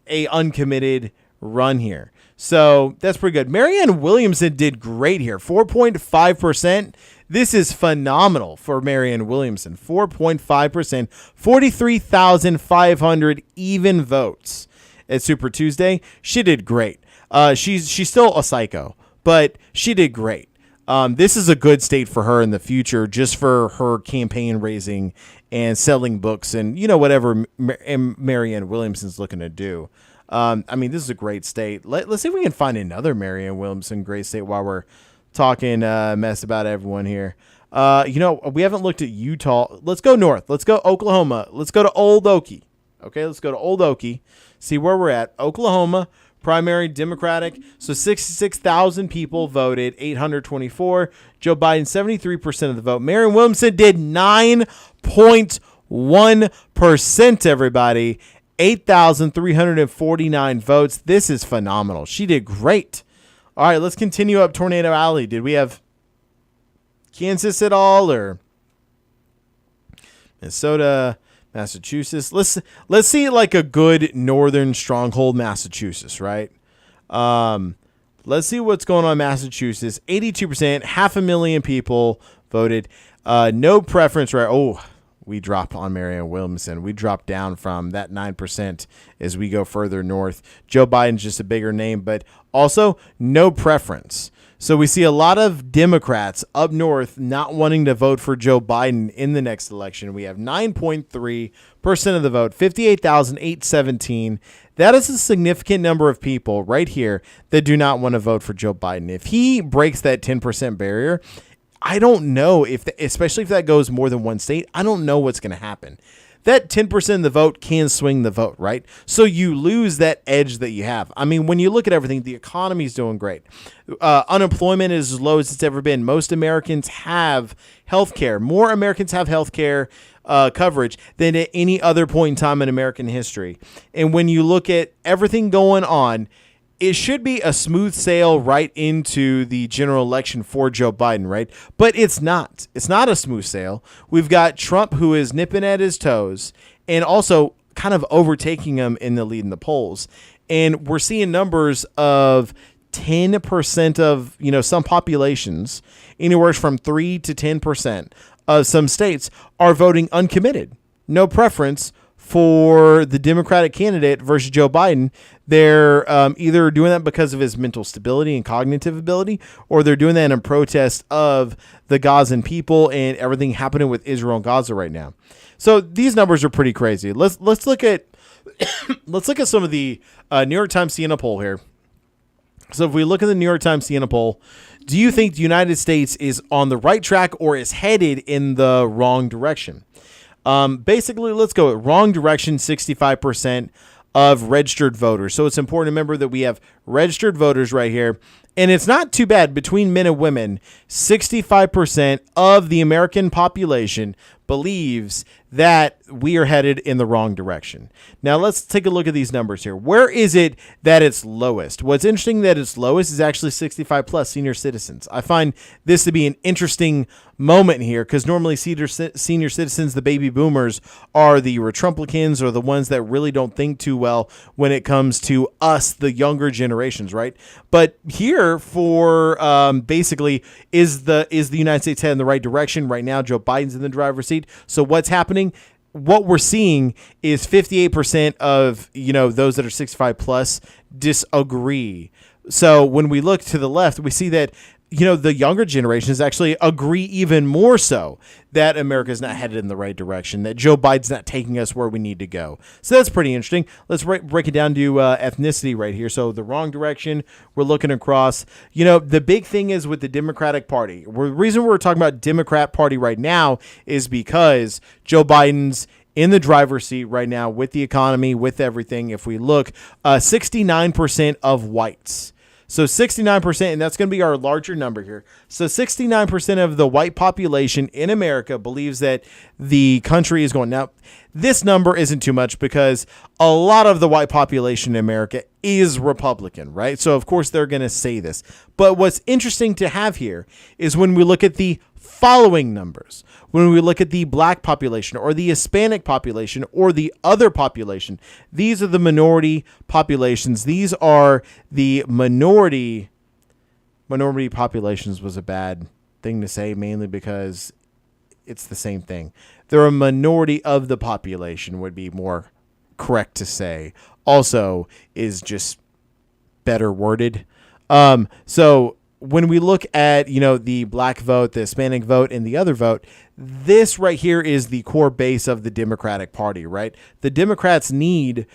uncommitted run here. So that's pretty good. Marianne Williamson did great here. 4.5%. This is phenomenal for Marianne Williamson. 4.5%. 43,500 even votes at Super Tuesday. She did great. She's still a psycho, but she did great. This is a good state for her in the future, just for her campaign raising and selling books and, you know, whatever Marianne Williamson's looking to do. I mean, this is a great state. Let's see if we can find another Marianne Williamson great state while we're talking mess about everyone here. You know, we haven't looked at Utah. Let's go north. Let's go Oklahoma. Let's go to Old Okie. Okay, let's go to Old Okie. See where we're at. Oklahoma. Primary Democratic. So 66,000 people voted, 824. Joe Biden, 73% of the vote. Marianne Williamson did 9.1%, everybody. 8,349 votes. This is phenomenal. She did great. All right, let's continue up Tornado Alley. Did we have Kansas at all, or Minnesota, Massachusetts? Let's see like a good northern stronghold, Massachusetts, right? Let's see what's going on in Massachusetts. 82%, 500,000 people voted. No preference, right? Oh, we dropped on Marianne Williamson. We dropped down from that 9% as we go further north. Joe Biden's just a bigger name, but also no preference. So we see a lot of Democrats up north not wanting to vote for Joe Biden in the next election. We have 9.3% of the vote, 58,817. That is a significant number of people right here that do not want to vote for Joe Biden. If he breaks that 10% barrier, I don't know especially if that goes more than one state, I don't know what's going to happen. That 10% of the vote can swing the vote, right? So you lose that edge that you have. I mean, when you look at everything, the economy is doing great. Unemployment is as low as it's ever been. Most Americans have health care. More Americans have health care coverage than at any other point in time in American history. And when you look at everything going on, it should be a smooth sail right into the general election for Joe Biden, right? But it's not. It's not a smooth sail. We've got Trump, who is nipping at his toes, and also kind of overtaking him in the lead in the polls. And we're seeing numbers of 10% of, some populations, anywhere from 3 to 10% of some states are voting uncommitted, no preference for the Democratic candidate versus Joe Biden. They're either doing that because of his mental stability and cognitive ability, or they're doing that in protest of the Gazan people and everything happening with Israel and Gaza right now. So these numbers are pretty crazy. Let's look at let's look at some of the New York Times Siena poll here. So if we look at the New York Times Siena poll, do you think the United States is on the right track or is headed in the wrong direction? Basically, let's go with wrong direction, 65% of registered voters. So it's important to remember that we have registered voters right here. And it's not too bad. Between men and women, 65% of the American population believes that we are headed in the wrong direction. Now, let's take a look at these numbers here. Where is it that it's lowest? What's interesting that it's lowest is actually 65 plus senior citizens. I find this to be an interesting moment here because normally senior citizens, the baby boomers, are the Retrumplicans or the ones that really don't think too well when it comes to us, the younger generations, right? But here for basically is the United States heading in the right direction? Right now, Joe Biden's in the driver's seat. So what's happening? What we're seeing is 58% of, those that are 65 plus disagree. So when we look to the left, we see that, the younger generations actually agree even more so that America's not headed in the right direction, that Joe Biden's not taking us where we need to go. So that's pretty interesting. Let's break it down to ethnicity right here. So the wrong direction, we're looking across. The big thing is with the Democratic Party. The reason we're talking about Democrat Party right now is because Joe Biden's in the driver's seat right now with the economy, with everything. If we look, 69% of whites. So 69%, and that's going to be our larger number here. So 69% of the white population in America believes that the country is going. Now, this number isn't too much because a lot of the white population in America is Republican, right? So, of course, they're going to say this. But what's interesting to have here is when we look at the following numbers, when we look at the black population or the Hispanic population or the other population, these are the minority populations. These are the minority populations was a bad thing to say, mainly because it's the same thing. They're a minority of the population would be more correct to say. Also is just better worded. So when we look at, the black vote, the Hispanic vote, and the other vote, this right here is the core base of the Democratic Party, right? The Democrats need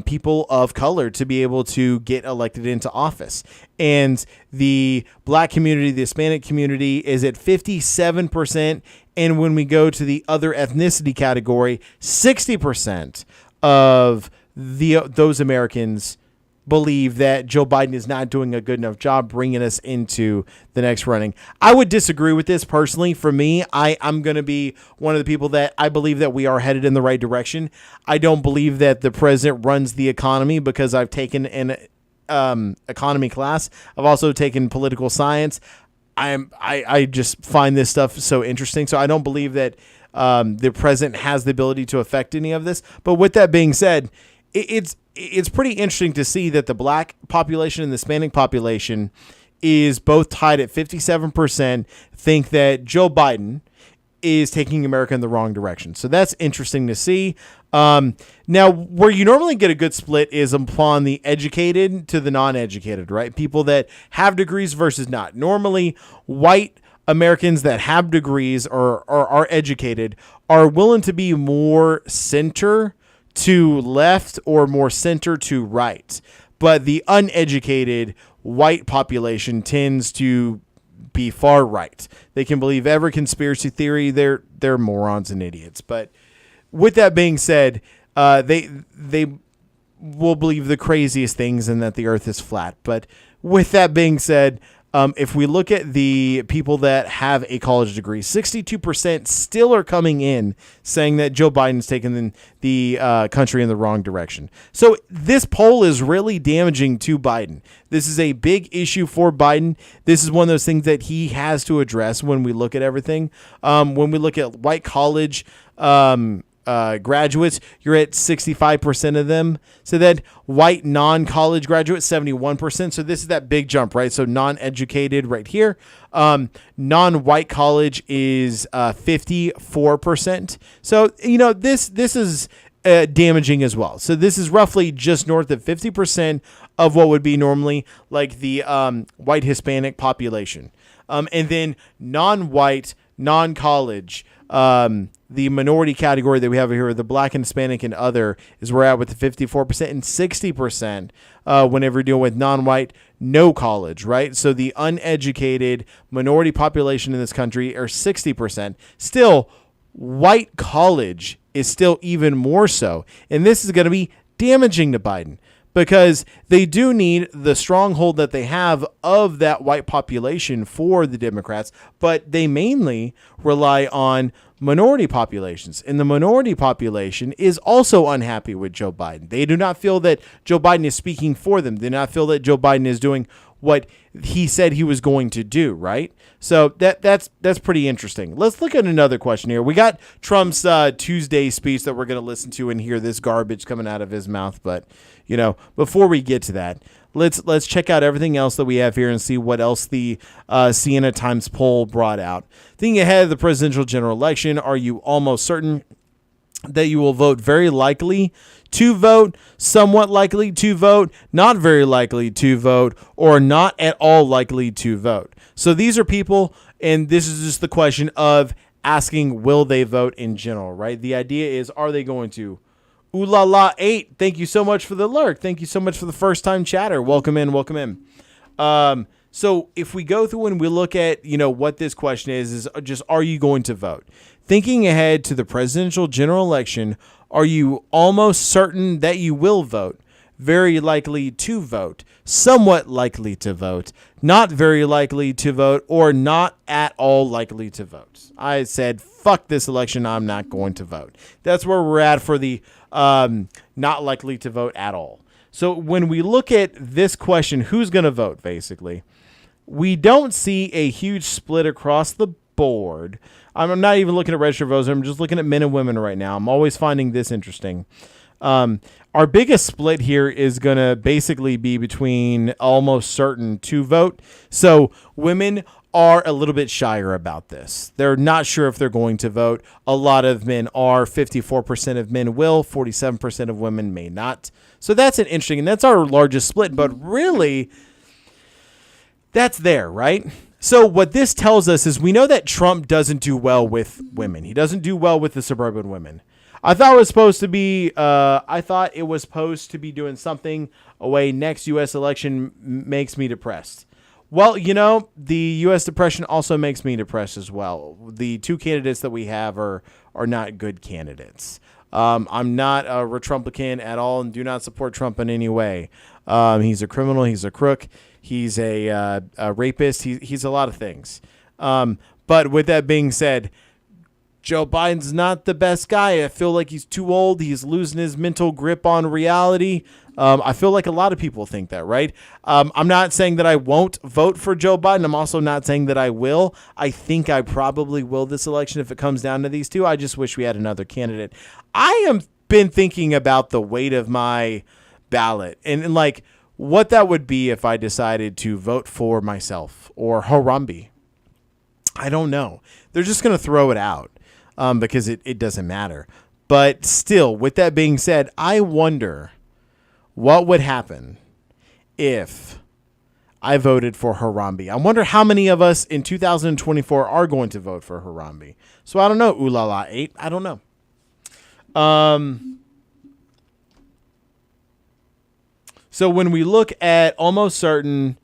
people of color to be able to get elected into office. And the black community, the Hispanic community is at 57%. And when we go to the other ethnicity category, 60% of those Americans believe that Joe Biden is not doing a good enough job bringing us into the next running. I would disagree with this personally. For me, I'm going to be one of the people that I believe that we are headed in the right direction. I don't believe that the president runs the economy because I've taken an economy class. I've also taken political science. I just find this stuff so interesting. So I don't believe that the president has the ability to affect any of this. But with that being said, it's pretty interesting to see that the black population and the Hispanic population is both tied at 57%, think that Joe Biden is taking America in the wrong direction. So that's interesting to see. Now, where you normally get a good split is upon the educated to the non-educated, right? People that have degrees versus not. Normally, white Americans that have degrees or are educated are willing to be more center to left or more center to right. But the uneducated white population tends to be far right. They can believe every conspiracy theory. They're morons and idiots. But with that being said, they will believe the craziest things and that the earth is flat. But with that being said, if we look at the people that have a college degree, 62% still are coming in saying that Joe Biden's taken the country in the wrong direction. So this poll is really damaging to Biden. This is a big issue for Biden. This is one of those things that he has to address when we look at everything. When we look at white college graduates, you're at 65% of them. So that white non-college graduates, 71%. So this is that big jump, right? So non-educated right here. Non-white college is 54%. So, this is damaging as well. So this is roughly just north of 50% of what would be normally like the white Hispanic population. And then non-white, non-college, the minority category that we have here, the black and Hispanic and other, is where we're at with the 54% and 60% whenever you're dealing with non-white, no college, right? So the uneducated minority population in this country are 60%. Still, white college is still even more so. And this is going to be damaging to Biden because they do need the stronghold that they have of that white population for the Democrats, but they mainly rely on minority populations. And the minority population is also unhappy with Joe Biden. They do not feel that Joe Biden is speaking for them. They do not feel that Joe Biden is doing what he said he was going to do, right? So that's pretty interesting. Let's look at another question here. We got Trump's Tuesday speech that we're going to listen to and hear this garbage coming out of his mouth. But, before we get to that, let's check out everything else that we have here and see what else the Siena Times poll brought out. Thinking ahead of the presidential general election, are you almost certain that you will vote? Very likely to vote, somewhat likely to vote, not very likely to vote, or not at all likely to vote. So these are people, and this is just the question of asking, will they vote in general, right? The idea is, are they going to? Ooh la la 8, thank you so much for the lurk. Thank you so much for the first time chatter. Welcome in, welcome in. So if we go through and we look at, what this question is just, are you going to vote? Thinking ahead to the presidential general election, are you almost certain that you will vote? Very likely to vote, somewhat likely to vote, not very likely to vote, or not at all likely to vote. I said, fuck this election, I'm not going to vote. That's where we're at for the not likely to vote at all. So when we look at this question, who's going to vote, basically, we don't see a huge split across the board. I'm not even looking at registered voters. I'm just looking at men and women right now. I'm always finding this interesting. Our biggest split here is going to basically be between almost certain to vote. So women are a little bit shyer about this. They're not sure if they're going to vote. A lot of men are. 54% of men will. 47% of women may not. So that's an interesting, and that's our largest split. But really, that's there, right? So what this tells us is we know that Trump doesn't do well with women. He doesn't do well with the suburban women. I thought it was supposed to be doing something away next U.S. election makes me depressed. Well, the U.S. depression also makes me depressed as well. The two candidates that we have are not good candidates. I'm not a Trumplican at all and do not support Trump in any way. He's a criminal. He's a crook. He's a rapist. He's a lot of things. But with that being said, Joe Biden's not the best guy. I feel like he's too old. He's losing his mental grip on reality. I feel like a lot of people think that, right? I'm not saying that I won't vote for Joe Biden. I'm also not saying that I will. I think I probably will this election if it comes down to these two. I just wish we had another candidate. I have been thinking about the weight of my ballot and like what that would be if I decided to vote for myself or Harambe. I don't know. They're just going to throw it out. Because it doesn't matter. But still, with that being said, I wonder what would happen if I voted for Harambe. I wonder how many of us in 2024 are going to vote for Harambe. So I don't know. Ooh la la 8. I don't know. So when we look at almost certain,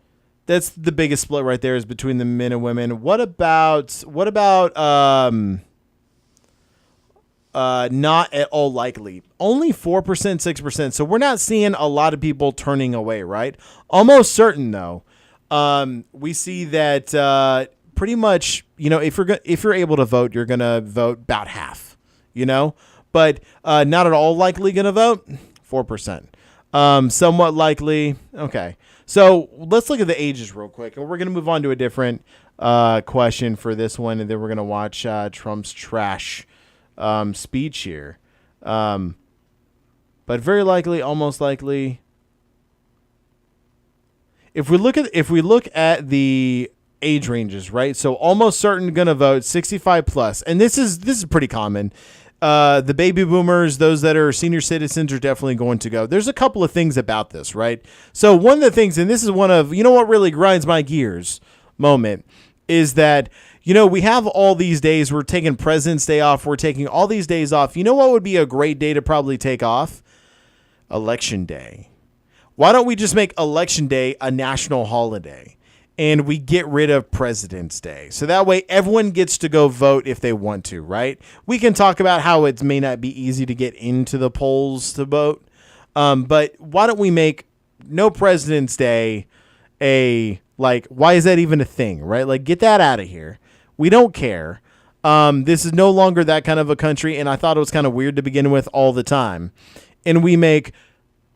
that's the biggest split right there is between the men and women. What about not at all likely? Only 4%, 6%. So we're not seeing a lot of people turning away, right? Almost certain, though. We see that pretty much, if you're able to vote, you're going to vote about half, But not at all likely going to vote, 4%. Somewhat likely, okay. So let's look at the ages real quick. And we're going to move on to a different question for this one, and then we're going to watch Trump's trash speech here. But very likely, almost likely. If we look at the age ranges, right? So almost certain going to vote 65 plus, and this is pretty common. The baby boomers, those that are senior citizens, are definitely going to go. There's a couple of things about this, right? So one of the things, and this is one of, what really grinds my gears moment, is that, we have all these days. We're taking President's Day off. We're taking all these days off. You know what would be a great day to probably take off? Election Day. Why don't we just make Election Day a national holiday and we get rid of President's Day? So that way everyone gets to go vote if they want to, right? We can talk about how it may not be easy to get into the polls to vote. But why don't we make no President's Day why is that even a thing, right? Like, get that out of here. We don't care. This is no longer that kind of a country, and I thought it was kind of weird to begin with all the time. And we make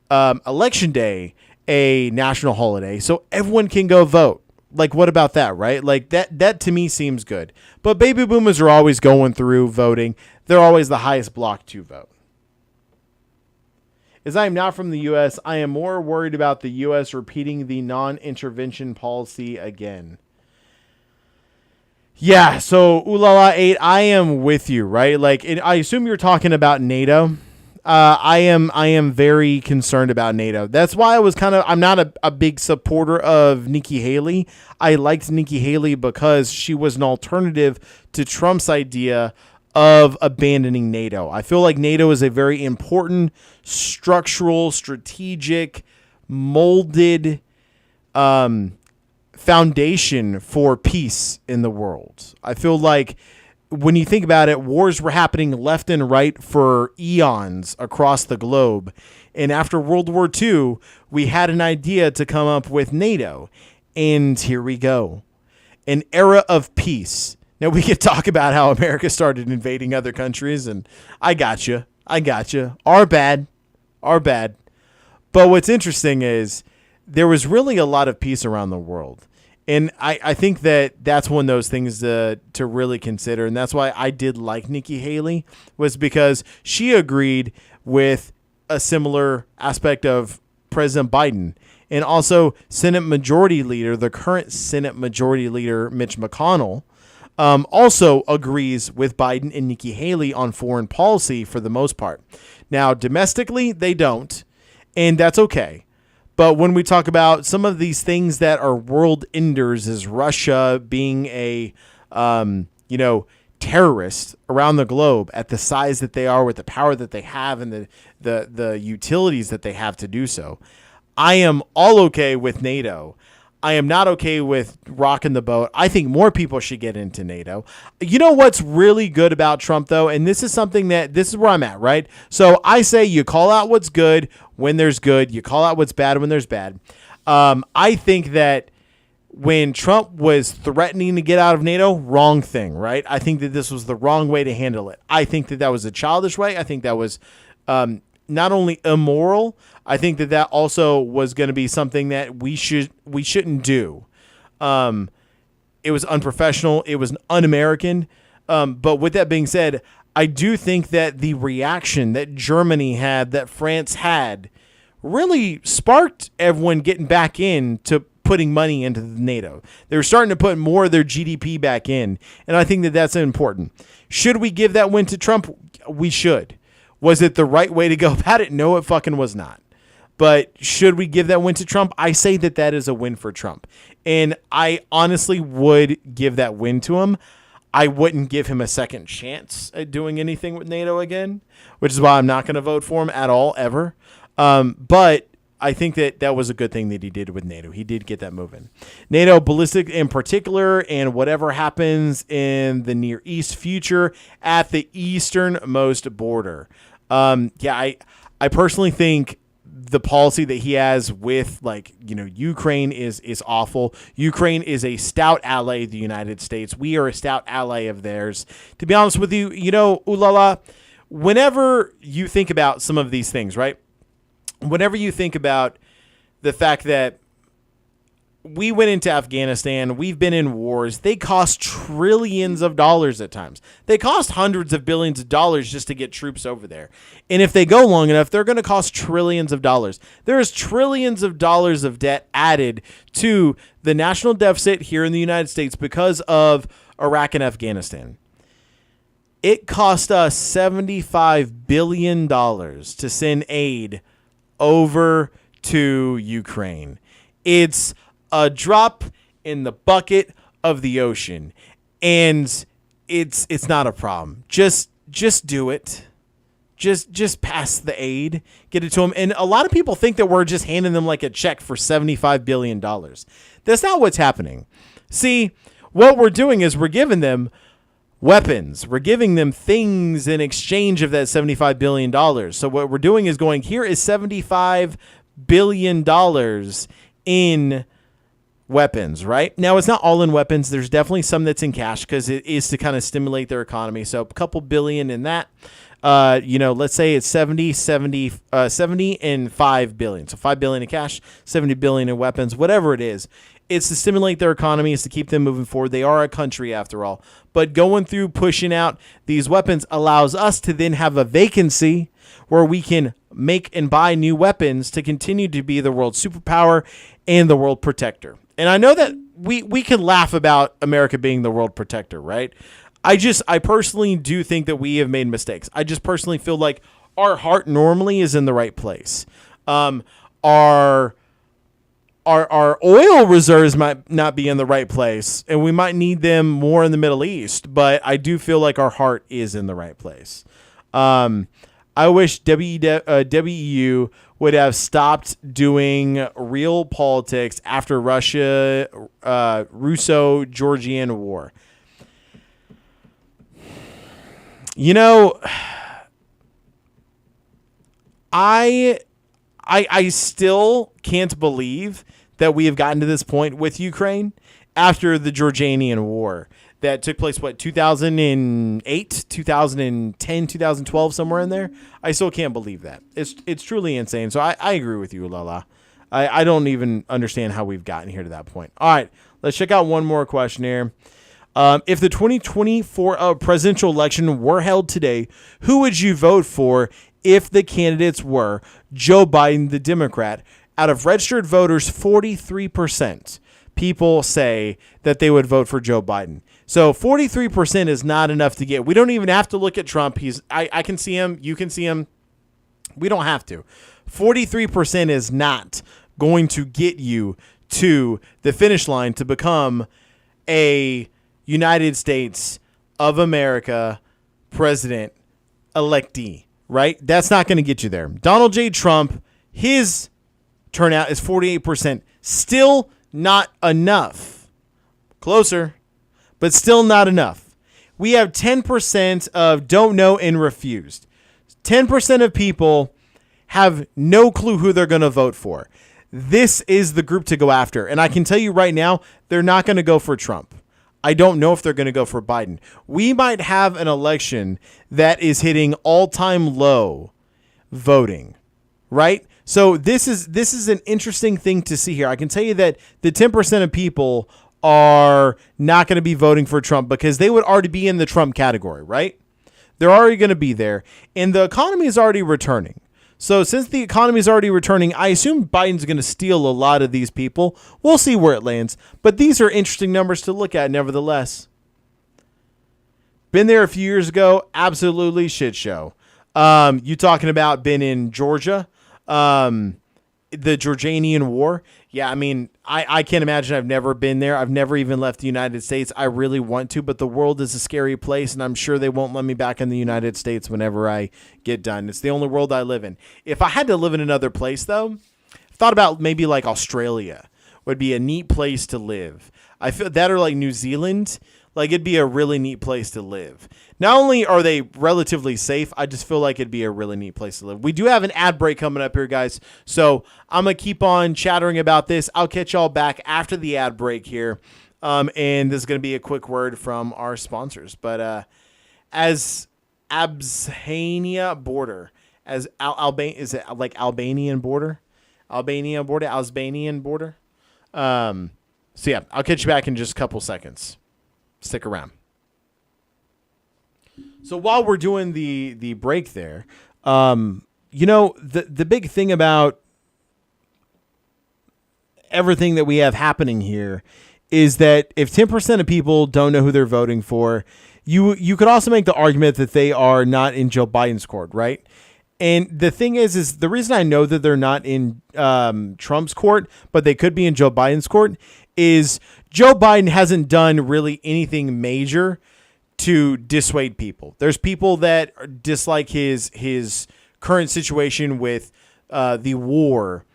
Election Day a national holiday so everyone can go vote. Like, what about that, right? Like, that to me seems good. But baby boomers are always going through voting. They're always the highest block to vote. As I am not from the U.S., I am more worried about the U.S. repeating the non-intervention policy again. Yeah, so Ulala 8, I am with you, right? Like, I assume you're talking about NATO. I am very concerned about NATO. That's why I'm not a big supporter of Nikki Haley. I liked Nikki Haley because she was an alternative to Trump's idea of abandoning NATO. I feel like NATO is a very important structural, strategic, molded foundation for peace in the world. I feel like when you think about it, wars were happening left and right for eons across the globe. And after World War II, we had an idea to come up with NATO. And here we go. An era of peace. Now, we could talk about how America started invading other countries, and I got you. Our bad. But what's interesting is there was really a lot of peace around the world. And I think that that's one of those things to really consider. And that's why I did like Nikki Haley, was because she agreed with a similar aspect of President Biden. And also Senate Majority Leader, the current Senate Majority Leader, Mitch McConnell, also agrees with Biden and Nikki Haley on foreign policy for the most part. Now, domestically, they don't, and that's okay. But when we talk about some of these things that are world enders, as Russia being a, terrorist around the globe at the size that they are, with the power that they have and the utilities that they have to do so, I am all okay with NATO. I am not okay with rocking the boat. I think more people should get into NATO. You know what's really good about Trump, though? And this is where I'm at, right? So I say you call out what's good when there's good. You call out what's bad when there's bad. I think that when Trump was threatening to get out of NATO, wrong thing, right? I think that this was the wrong way to handle it. I think that was a childish way. I think that was not only immoral, I think that also was going to be something that we shouldn't do. It was unprofessional. It was un-American. But with that being said, I do think that the reaction that Germany had, that France had, really sparked everyone getting back into putting money into NATO. They were starting to put more of their GDP back in, and I think that that's important. Should we give that win to Trump? We should. Was it the right way to go about it? No, it fucking was not. But should we give that win to Trump? I say that is a win for Trump. And I honestly would give that win to him. I wouldn't give him a second chance at doing anything with NATO again, which is why I'm not going to vote for him at all, ever. But I think that was a good thing that he did with NATO. He did get that moving. NATO ballistic in particular, and whatever happens in the Near East future at the easternmost border. I personally think the policy that he has with Ukraine is awful. Ukraine is a stout ally of the United States. We are a stout ally of theirs. To be honest with you, Ulala, whenever you think about some of these things, right? Whenever you think about the fact that we went into Afghanistan. We've been in wars. They cost trillions of dollars at times. They cost hundreds of billions of dollars just to get troops over there. And if they go long enough, they're going to cost trillions of dollars. There is trillions of dollars of debt added to the national deficit here in the United States because of Iraq and Afghanistan. It cost us $75 billion to send aid over to Ukraine. It's a drop in the bucket of the ocean, and it's not a problem. Just do it. Just pass the aid, get it to them. And a lot of people think that we're just handing them like a check for $75 billion. That's not what's happening. See, what we're doing is we're giving them weapons. We're giving them things in exchange of that $75 billion. So what we're doing is going, here is $75 billion in weapons, right? Now, it's not all in weapons. There's definitely some that's in cash because it is to kind of stimulate their economy. So a couple billion in that. Let's say it's 70 and 5 billion. So 5 billion in cash, 70 billion in weapons, whatever it is. It's to stimulate their economy. It's to keep them moving forward. They are a country after all. But going through pushing out these weapons allows us to then have a vacancy where we can make and buy new weapons to continue to be the world superpower and the world protector. And I know that we can laugh about America being the world protector, right? I personally do think that we have made mistakes. I just personally feel like our heart normally is in the right place. Our oil reserves might not be in the right place, and we might need them more in the Middle East, but I do feel like our heart is in the right place. I wish WEU would have stopped doing real politics after Russo-Georgian war. You know, I still can't believe that we have gotten to this point with Ukraine after the Georgianian war that took place, 2008, 2010, 2012, somewhere in there. I still can't believe that. It's truly insane. So I agree with you, Lala. I don't even understand how we've gotten here to that point. All right, let's check out one more question here. If the 2024 presidential election were held today, who would you vote for if the candidates were Joe Biden, the Democrat? Out of registered voters, 43% people say that they would vote for Joe Biden. So 43% is not enough to get. We don't even have to look at Trump. I can see him. You can see him. We don't have to. 43% is not going to get you to the finish line to become a United States of America president electee, right? That's not going to get you there. Donald J. Trump, his turnout is 48%. Still not enough. Closer, but still not enough. We have 10% of don't know and refused. 10% of people have no clue who they're going to vote for. This is the group to go after. And I can tell you right now, they're not going to go for Trump. I don't know if they're going to go for Biden. We might have an election that is hitting all-time low voting, right? So this is an interesting thing to see here. I can tell you that the 10% of people are not going to be voting for Trump because they would already be in the Trump category, right? They're already going to be there, and the economy is already returning. So since the economy is already returning, I assume Biden's going to steal a lot of these people. We'll see where it lands. But these are interesting numbers to look at nevertheless. Been there a few years ago. Absolutely shit show. You talking about been in Georgia? The Georgianian war. Yeah, I mean, I can't imagine. I've never been there. I've never even left the United States. I really want to, but the world is a scary place, and I'm sure they won't let me back in the United States whenever I get done. It's the only world I live in. If I had to live in another place, though, I've thought about maybe like Australia would be a neat place to live. I feel that, or like New Zealand. Like, it'd be a really neat place to live. Not only are they relatively safe, I just feel like it'd be a really neat place to live. We do have an ad break coming up here, guys. So I'm going to keep on chattering about this. I'll catch y'all back after the ad break here. And this is going to be a quick word from our sponsors. But as Albania border, as is it like Albanian border? Albanian border? So yeah, I'll catch you back in just a couple seconds. Stick around. So while we're doing the break there, you know, the big thing about everything that we have happening here is that if 10% of people don't know who they're voting for, you could also make the argument that they are not in Joe Biden's court, right? And the thing is the reason I know that they're not in Trump's court, but they could be in Joe Biden's court, is Joe Biden hasn't done really anything major to dissuade people. There's people that dislike his current situation with the war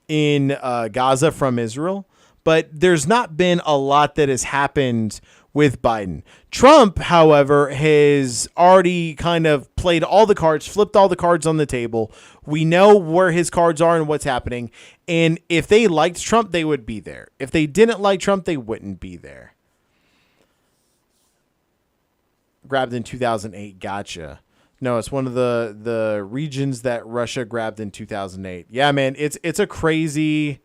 in Gaza from Israel, but there's not been a lot that has happened with Biden. Trump, however, has already kind of played all the cards, flipped all the cards on the table. We know where his cards are and what's happening. And if they liked Trump, they would be there. If they didn't like Trump, they wouldn't be there. Grabbed in 2008. Gotcha. No, it's one of the regions that Russia grabbed in 2008. Yeah, man, it's a crazy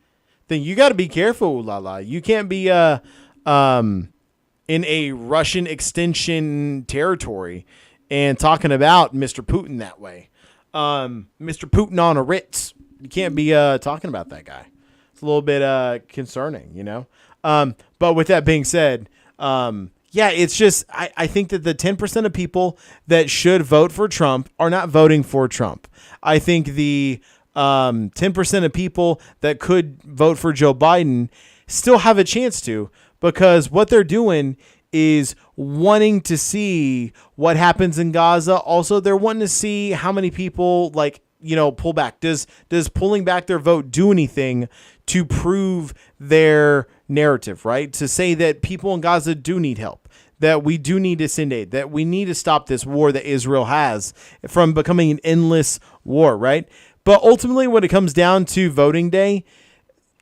thing. You got to be careful, ooh la la. You can't be in a Russian extension territory and talking about Mr. Putin that way. Mr. Putin on a Ritz. You can't be talking about that guy. It's a little bit concerning, you know. But with that being said, yeah, it's just I think that the 10% of people that should vote for Trump are not voting for Trump. I think the 10% of people that could vote for Joe Biden still have a chance to, because what they're doing is wanting to see what happens in Gaza. Also, they're wanting to see how many people, like, you know, pull back. Does pulling back their vote do anything to prove their narrative, right? To say that people in Gaza do need help, that we do need to send aid, that we need to stop this war that Israel has from becoming an endless war, right? But ultimately, when it comes down to voting day,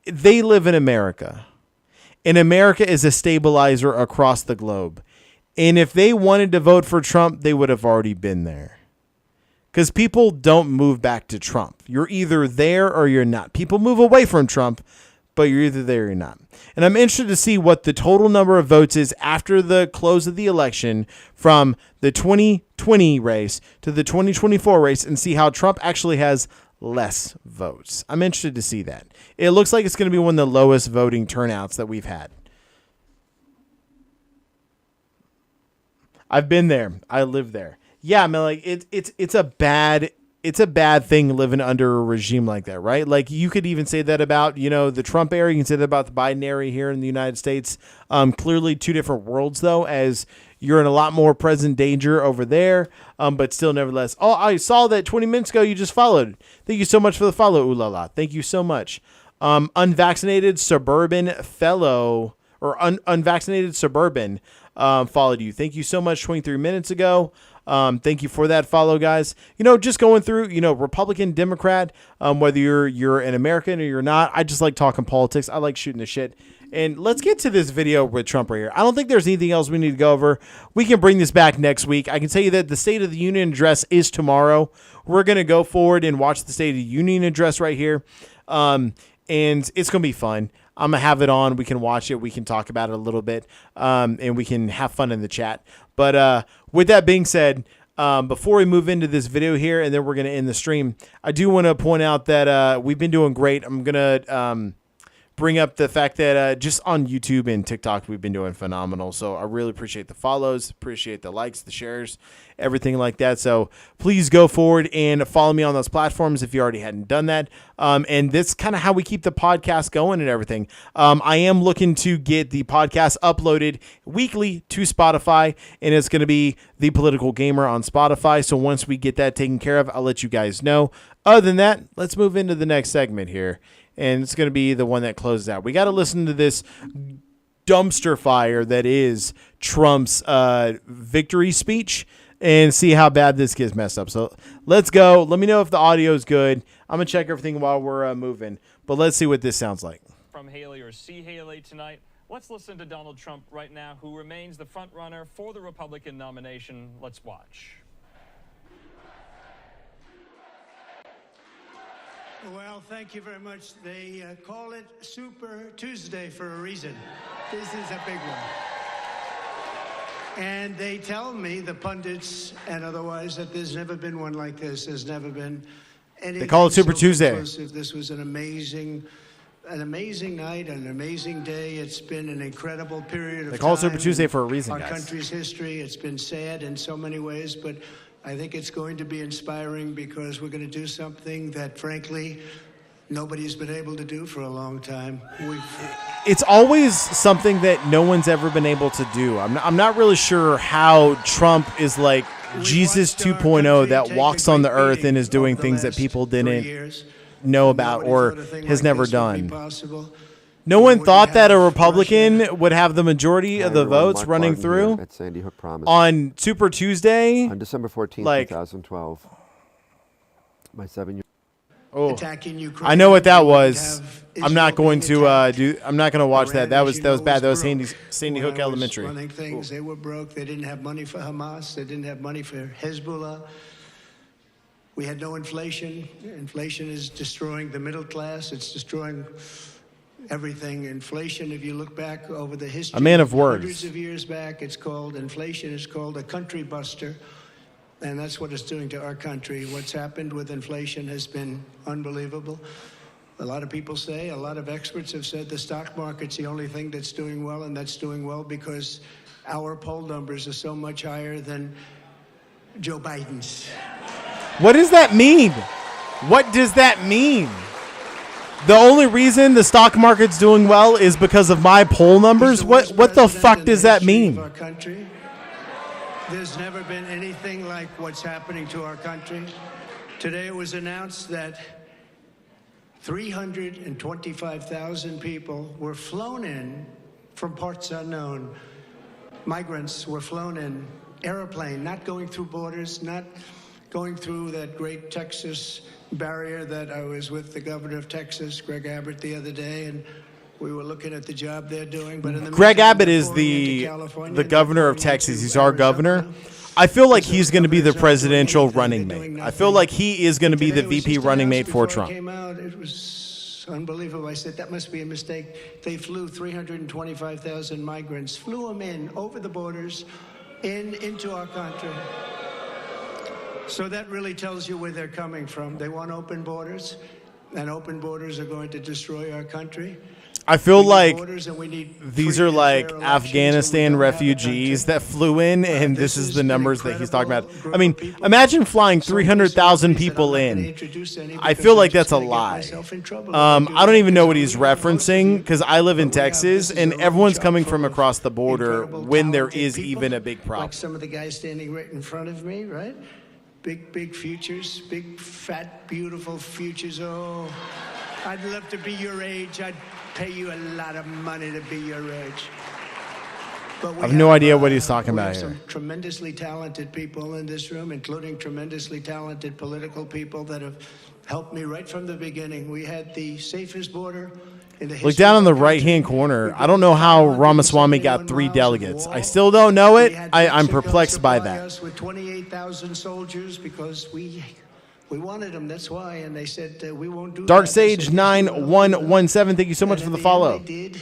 they live in America. And America is a stabilizer across the globe. And if they wanted to vote for Trump, they would have already been there. Because people don't move back to Trump. You're either there or you're not. People move away from Trump, but you're either there or you're not. And I'm interested to see what the total number of votes is after the close of the election from the 2020 race to the 2024 race, and see how Trump actually has less votes. I'm interested to see that. It looks like it's going to be one of the lowest voting turnouts that we've had. I've been there. I live there. Yeah, I mean, like it's a bad thing living under a regime like that, right? Like, you could even say that about, you know, the Trump era. You can say that about the Biden era here in the United States. Clearly two different worlds, though, as you're in a lot more present danger over there, but still, nevertheless. Oh, I saw that 20 minutes ago you just followed. Thank you so much for the follow, ooh la la. Thank you so much. Unvaccinated suburban fellow, or unvaccinated suburban followed you. Thank you so much 23 minutes ago. Thank you for that follow, guys. You know, just going through, you know, Republican, Democrat, whether you're an American or you're not, I just like talking politics. I like shooting the shit. And let's get to this video with Trump right here. I don't think there's anything else we need to go over. We can bring this back next week. I can tell you that the State of the Union address is tomorrow. We're going to go forward and watch the State of the Union address right here. And it's going to be fun. I'm going to have it on. We can watch it. We can talk about it a little bit. And we can have fun in the chat. But with that being said, before we move into this video here, and then we're going to end the stream, I do want to point out that we've been doing great. I'm going to bring up the fact that just on YouTube and TikTok, we've been doing phenomenal. So I really appreciate the follows, appreciate the likes, the shares, everything like that. So please go forward and follow me on those platforms if you already hadn't done that. And that's kind of how we keep the podcast going and everything. I am looking to get the podcast uploaded weekly to Spotify, and it's going to be The Political Gamer on Spotify. So once we get that taken care of, I'll let you guys know. Other than that, let's move into the next segment here. And it's going to be the one that closes out. We got to listen to this dumpster fire that is Trump's victory speech and see how bad this gets messed up. So let's go. Let me know if the audio is good. I'm going to check everything while we're moving. But let's see what this sounds like. From Haley or see Haley tonight. Let's listen to Donald Trump right now, who remains the front runner for the Republican nomination. Let's watch. Well, thank you very much. They call it Super Tuesday for a reason. This is a big one. And they tell me, the pundits and otherwise, that there's never been one like this. There's never been anything. They call it Super so Tuesday. conclusive. This was an amazing night, an amazing day. It's been an incredible period of time. They call it Super Tuesday for a reason, Our guys. country's history. It's been sad in so many ways, but I think it's going to be inspiring because we're going to do something that, frankly, nobody's been able to do for a long time. It's always something that no one's ever been able to do. I'm not really sure how Trump is like Jesus 2.0 that walks on the earth and is doing things that people didn't know about or has never done. No one thought that a Republican would have the majority of the votes running through at Sandy Hook Promise on Super Tuesday. On December 14th, like, 2012. My 7-year. Oh, attacking Ukraine. I know what that was. I'm not going to I'm not going to watch that. That was bad. That was Sandy Hook Elementary. Running things, they were broke. They didn't have money for Hamas. They didn't have money for Hezbollah. We had no inflation. Inflation is destroying the middle class. It's destroying everything. Inflation, if you look back over the history, a man of words. Hundreds of years back, inflation is called a country buster. And that's what it's doing to our country. What's happened with inflation has been unbelievable. A lot of people say, a lot of experts have said the stock market's the only thing that's doing well, and that's doing well because our poll numbers are so much higher than Joe Biden's. What does that mean? What does that mean? The only reason the stock market's doing well is because of my poll numbers? What the fuck does that mean? There's never been anything like what's happening to our country. Today it was announced that 325,000 people were flown in from parts unknown. Migrants were flown in, airplane, not going through borders, not going through that great Texas barrier that I was with the governor of Texas, Greg Abbott, the other day, and we were looking at the job they're doing. But in the Greg Abbott is the governor of Texas. He's our governor. I feel like he's going to be the presidential running mate. I feel like he is going to be the VP running mate for Trump. Came out, it was unbelievable. I said, that must be a mistake. They flew 325,000 migrants, flew them in over the borders, into our country. So that really tells you where they're coming from. They want open borders, and open borders are going to destroy our country. I feel like these are like Afghanistan refugees that flew in, and this is the numbers that he's talking about. I mean, imagine flying 300,000 people in. I feel like that's a lie. I don't even know what he's referencing because I live in Texas, and everyone's coming from across the border when there is even a big problem. Like some of the guys standing right in front of me, right? Big futures, big, fat, beautiful futures. Oh, I'd love to be your age. I'd pay you a lot of money to be your age. But I have no idea what he's talking about here. Some tremendously talented people in this room, including tremendously talented political people that have helped me right from the beginning. We had the safest border in the history. Look down in the right-hand corner. I don't know how Ramaswamy got 3 delegates. I still don't know it. I'm perplexed by that. With 28,000 soldiers because we wanted them. That's why, and they said we won't do Dark that. Sage 9117. Thank you so much for the follow. They did.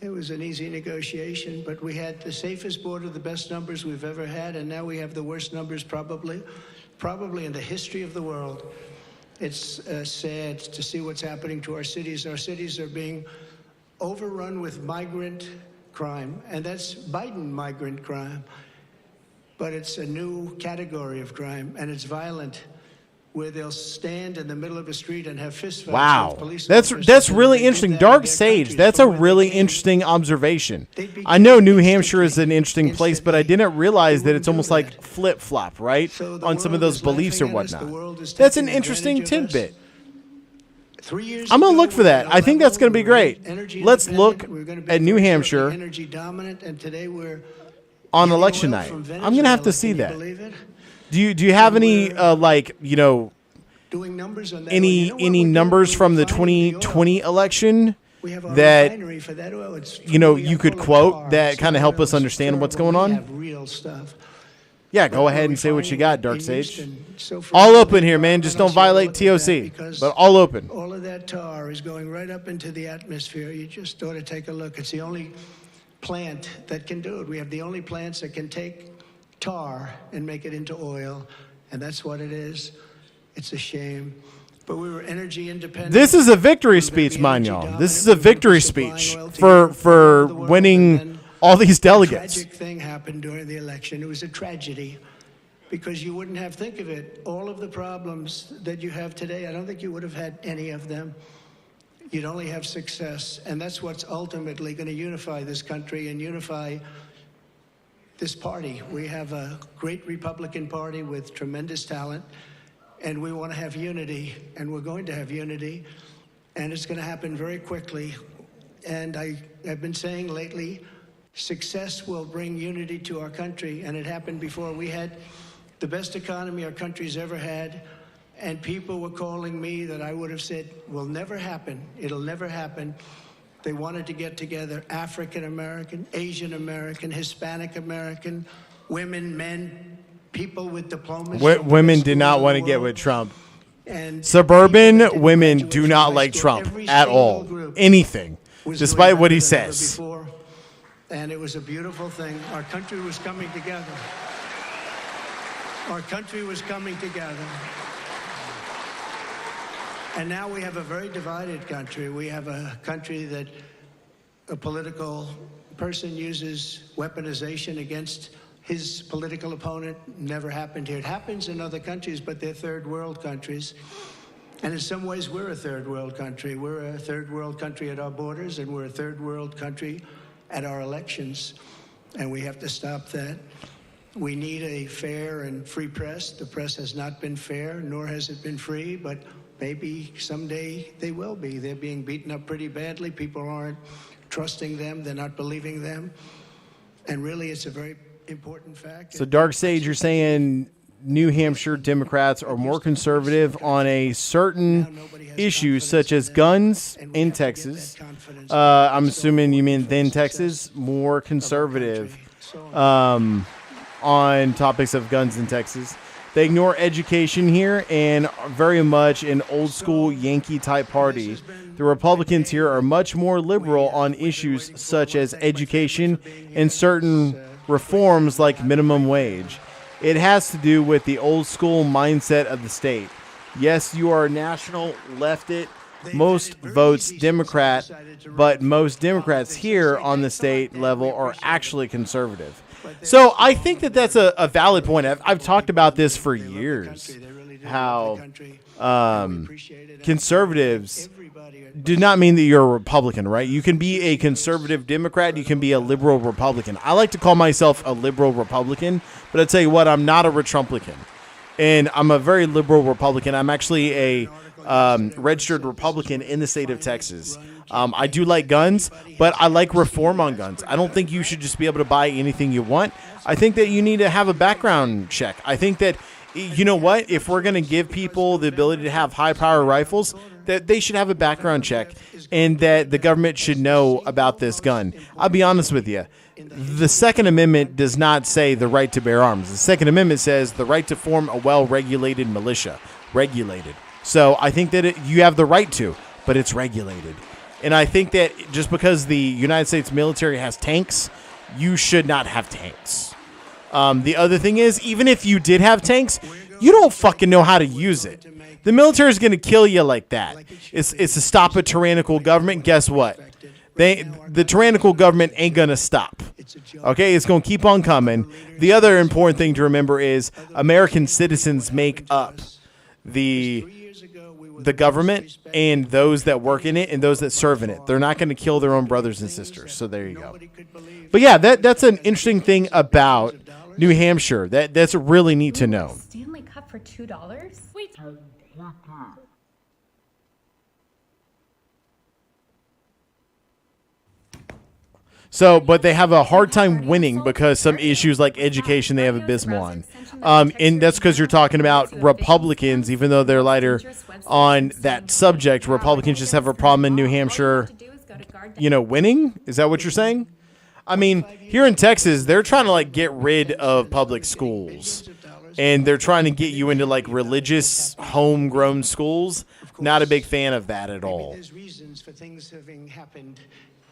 It was an easy negotiation, but we had the safest border, the best numbers we've ever had, and now we have the worst numbers probably in the history of the world. It's sad to see what's happening to our cities. Our cities are being overrun with migrant crime, and that's Biden migrant crime. But it's a new category of crime, and it's violent, where they'll stand in the middle of a street and have fistfights. Wow, with police that's officers, really and they do interesting. that Dark in their Sage, countries. that's a But when they really came, interesting observation. they'd be I know New killed Hampshire is an interesting instantly. place, but I didn't realize that it's wouldn't almost do like that. flip-flop, right? So the On some of world those is beliefs or laughing at us. The whatnot. world is That's an taking interesting advantage of us. tidbit. 3 years I'm going to ago, look for we that. were I think that's level, going to be we were great. energy Let's look independent, we were gonna be at New virtually Hampshire energy dominant, and today we're on getting election oil night. from I'm going to have to Venezuela. see Can you that. believe it? Do you have any like, you know, Doing numbers on that oil. any You know what we're doing? numbers We're from the refining the oil. 2020 election We have a that refinery for that oil. It's you know fully you could full of quote cars. that kind of help us It's understand what's terrible. going We on? have real stuff. Yeah, go But ahead we and say what you find got, in Dark Sage. Houston, so for All all open the here, tar, man. I Just don't see a violate look at that TOC. because But all open. all of that tar is going right up into the atmosphere. You just ought to take a look. It's the only plant that can do it. We have the only plants that can take tar and make it into oil, and that's what it is. It's a shame. But we were energy independent. This is a victory We were gonna speech, be mind energy y'all. dominant. This is We a were gonna be victory supplying speech oil to for Europe and around the world, and winning then all these a delegates. tragic thing happened during the election. It was a tragedy because you wouldn't have, think of it, all of the problems that you have today, I don't think you would have had any of them. You'd only have success. And that's what's ultimately going to unify this country and unify this party. We have a great Republican Party with tremendous talent, and we want to have unity, and we're going to have unity, and it's going to happen very quickly. And I've been saying lately, success will bring unity to our country, and it happened before. We had the best economy our country's ever had, and people were calling me that I would have said will never happen. It'll never happen. They wanted to get together African American, Asian American, Hispanic American, women, men, people with diplomas. Women did not want to get with Trump. And Suburban people that didn't women graduate do from not high like school. Trump Every at single all. group Anything, was despite doing what he better than ever says. before. And it was a beautiful thing. Our country was coming together. Our country was coming together. And now we have a very divided country. We have a country that a political person uses weaponization against his political opponent. Never happened here. It happens in other countries, but they're third world countries. And in some ways, we're a third world country. We're a third world country at our borders, and we're a third world country at our elections. And we have to stop that. We need a fair and free press. The press has not been fair, nor has it been free, but maybe someday they will be. They're being beaten up pretty badly. People aren't trusting them. They're not believing them. And really, it's a very important fact. So, Dark Sage, you're saying New Hampshire Democrats are more conservative on a certain issue, such as guns in Texas. I'm assuming you mean then Texas, more conservative on topics of guns in Texas. They ignore education here and are very much an old school Yankee type party. The Republicans here are much more liberal on issues such as education and certain reforms like minimum wage. It has to do with the old school mindset of the state. Yes, you are national left-it, most votes Democrat, but most Democrats here on the state level are actually conservative. So I think that that's a valid point. I've talked about this for years, how conservatives do not mean that you're a Republican, right? You can be a conservative Democrat. You can be a liberal Republican. I like to call myself a liberal Republican, but I tell you what, I'm not a Retrumplican. And I'm a very liberal Republican. I'm actually a registered Republican in the state of Texas. I do like guns, but I like reform on guns. I don't think you should just be able to buy anything you want. I think that you need to have a background check. I think that, you know what, if we're going to give people the ability to have high-power rifles, that they should have a background check and that the government should know about this gun. I'll be honest with you. The Second Amendment does not say the right to bear arms. The Second Amendment says the right to form a well-regulated militia. Regulated. So I think that you have the right to, but it's regulated. And I think that just because the United States military has tanks, you should not have tanks. The other thing is, even if you did have tanks, you don't fucking know how to use it. The military is going to kill you like that. It's to stop a tyrannical government. Guess what? The tyrannical government ain't going to stop. Okay, it's going to keep on coming. The other important thing to remember is American citizens make up the government and those that work in it and those that serve in it. They're not going to kill their own brothers and sisters. So there you go. But yeah, that's an interesting thing about New Hampshire. That's really neat to know. Stanley Cup for $2? Wait. So, but they have a hard time winning because some issues like education they have abysmal on. And that's because you're talking about Republicans, even though they're lighter on that subject. Republicans just have a problem in New Hampshire, winning? Is that what you're saying? I mean, here in Texas, they're trying to like get rid of public schools, and they're trying to get you into like religious homegrown schools. Not a big fan of that at all. There's reasons for things having happened,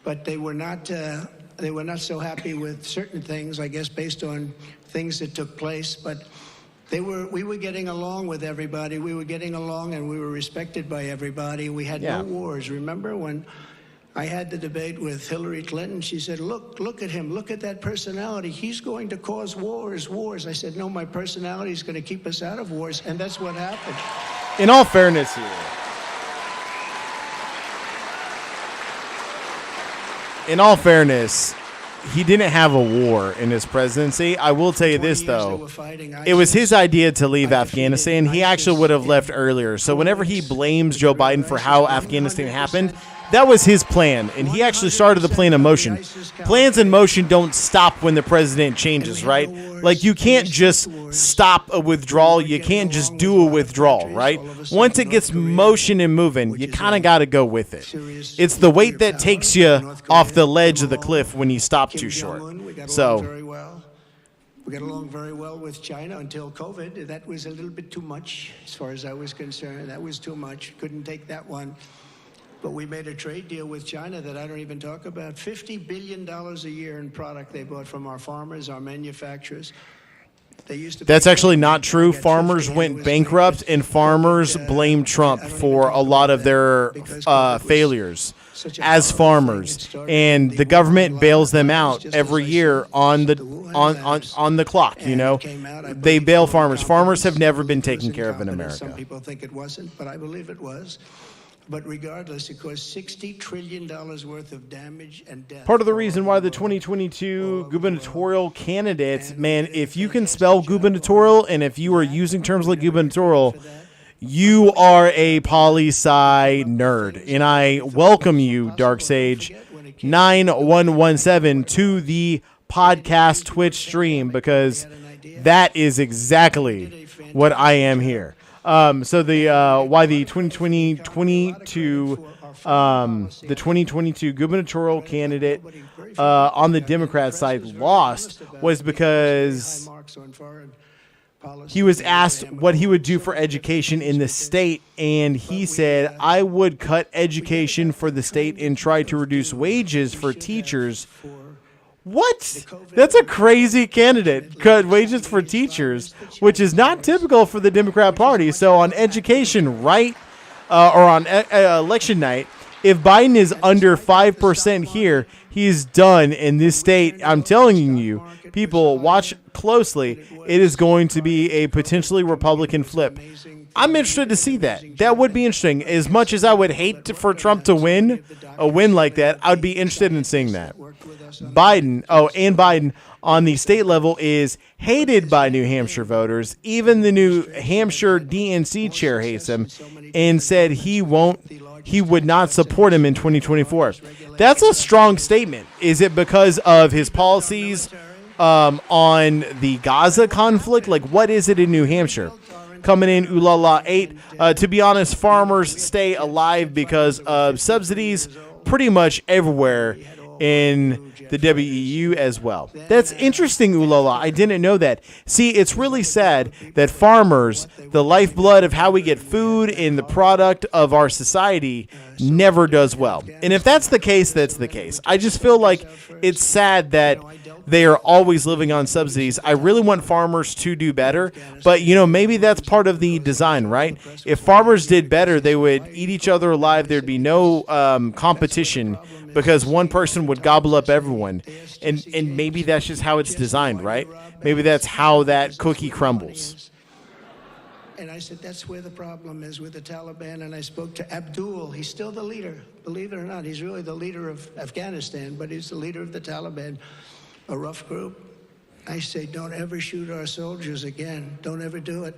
but they were not so happy with certain things, I guess, based on things that took place. But we were getting along with everybody. We were getting along, and we were respected by everybody. We had no wars. Remember when I had the debate with Hillary Clinton? She said, look at him. Look at that personality. He's going to cause wars. I said, no, my personality is going to keep us out of wars. And that's what happened. In all fairness here. In all fairness, he didn't have a war in his presidency. I will tell you this, though. It was his idea to leave Afghanistan. He actually would have left earlier. So whenever he blames Joe Biden for how Afghanistan happened, that was his plan, and he actually started the plan in motion. Plans in motion don't stop when the president changes, right? Like, you can't just stop a withdrawal. You can't just do a withdrawal, right? Once it gets motion and moving, you kind of got to go with it. It's the weight that takes you off the ledge of the cliff when you stop too short. So we got along very well with China until COVID. That was a little bit too much as far as I was concerned. That was too much. Couldn't take that one. But we made a trade deal with China that I don't even talk about. $50 billion a year in product they bought from our farmers, our manufacturers. That's actually not true. Farmers went bankrupt, and farmers blame Trump for a lot of their failures as farmers. And the government bails them out every year on the clock. You know, they bail farmers. Farmers have never been taken care of in America. Some people think it wasn't, but I believe it was. But regardless, it caused $60 trillion worth of damage and death. Part of the reason why the 2022 gubernatorial candidates, man, if you can spell gubernatorial and if you are using terms like gubernatorial, you are a poli-sci nerd. And I welcome you, Dark Sage 9117, to the podcast Twitch stream, because that is exactly what I am here. So the why the 2022 gubernatorial candidate on the Democrat side lost was because he was asked what he would do for education in the state, and he said, I would cut education for the state and try to reduce wages for teachers. What? That's a crazy candidate. Cut wages for teachers, which is not typical for the Democrat Party. So on education, right, or on election night, if Biden is under 5% here, he's done in this state. I'm telling you, people, watch closely. It is going to be a potentially Republican flip. I'm interested to see that. That would be interesting. As much as I would hate for Trump to win a win like that, I would be interested in seeing that. Biden on the state level is hated by New Hampshire voters. Even the New Hampshire DNC chair hates him and said he would not support him in 2024. That's a strong statement. Is it because of his policies on the Gaza conflict? Like, what is it in New Hampshire? Coming in, ooh la la 8. To be honest, farmers stay alive because of subsidies pretty much everywhere in the WEU as well. That's interesting, ooh la la. I didn't know that. See, it's really sad that farmers, the lifeblood of how we get food and the product of our society, never does well. And if that's the case, that's the case. I just feel like it's sad that they are always living on subsidies. I really want farmers to do better, but maybe that's part of the design, right? If farmers did better, they would eat each other alive. There'd be no competition because one person would gobble up everyone. And maybe that's just how it's designed, right? Maybe that's how that cookie crumbles. And I said, that's where the problem is with the Taliban. And I spoke to Abdul. He's still the leader. Believe it or not, he's really the leader of Afghanistan, but he's the leader of the Taliban. A rough group. I say, don't ever shoot our soldiers again. Don't ever do it.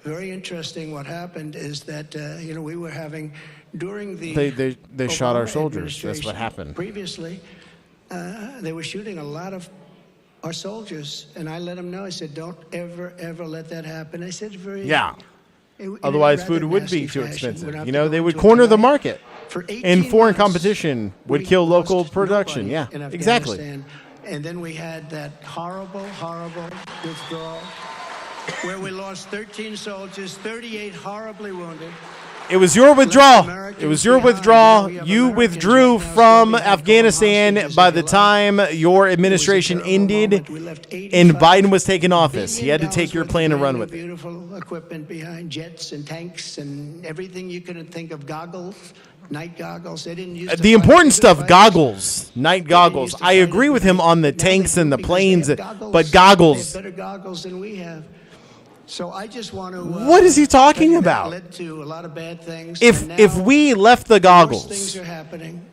Very interesting. What happened is that we were having during the they shot our soldiers. That's what happened. Previously, they were shooting a lot of our soldiers, and I let them know. I said, don't ever let that happen. I said, Otherwise, food would be too expensive. They would corner the market, and foreign competition would kill local production. Yeah, exactly. And then we had that horrible, horrible withdrawal where we lost 13 soldiers, 38 horribly wounded. It was your withdrawal. It was your withdrawal. You withdrew from Afghanistan by the time your administration ended and Biden was taking office. He had to take your plane and run with it. Beautiful equipment behind jets and tanks and everything you could think of, goggles, night goggles. They didn't use The important stuff, goggles, night goggles. I agree with him on the tanks and the planes, but goggles. They have better goggles than we have. So I just want to. What is he talking about? Led to a lot of bad things. If we left the goggles, things are happening.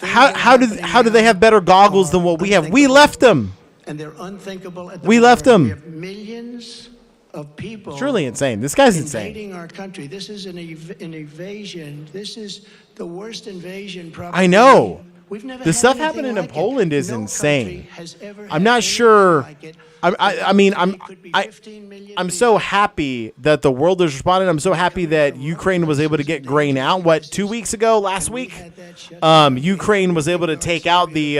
how do they have better goggles than what we have? We left them. And they're unthinkable. We left them. We have millions of people. It's really insane. This guy's insane. Invading our country. This is an invasion. This is the worst invasion probably. I know. We've never The had stuff anything happening in like it. Poland is No insane. country has ever I'm had not anything sure. like it. I mean, I'm so happy that the world is responding. I'm so happy that Ukraine was able to get grain out. What, 2 weeks ago, last week? Ukraine was able to take out the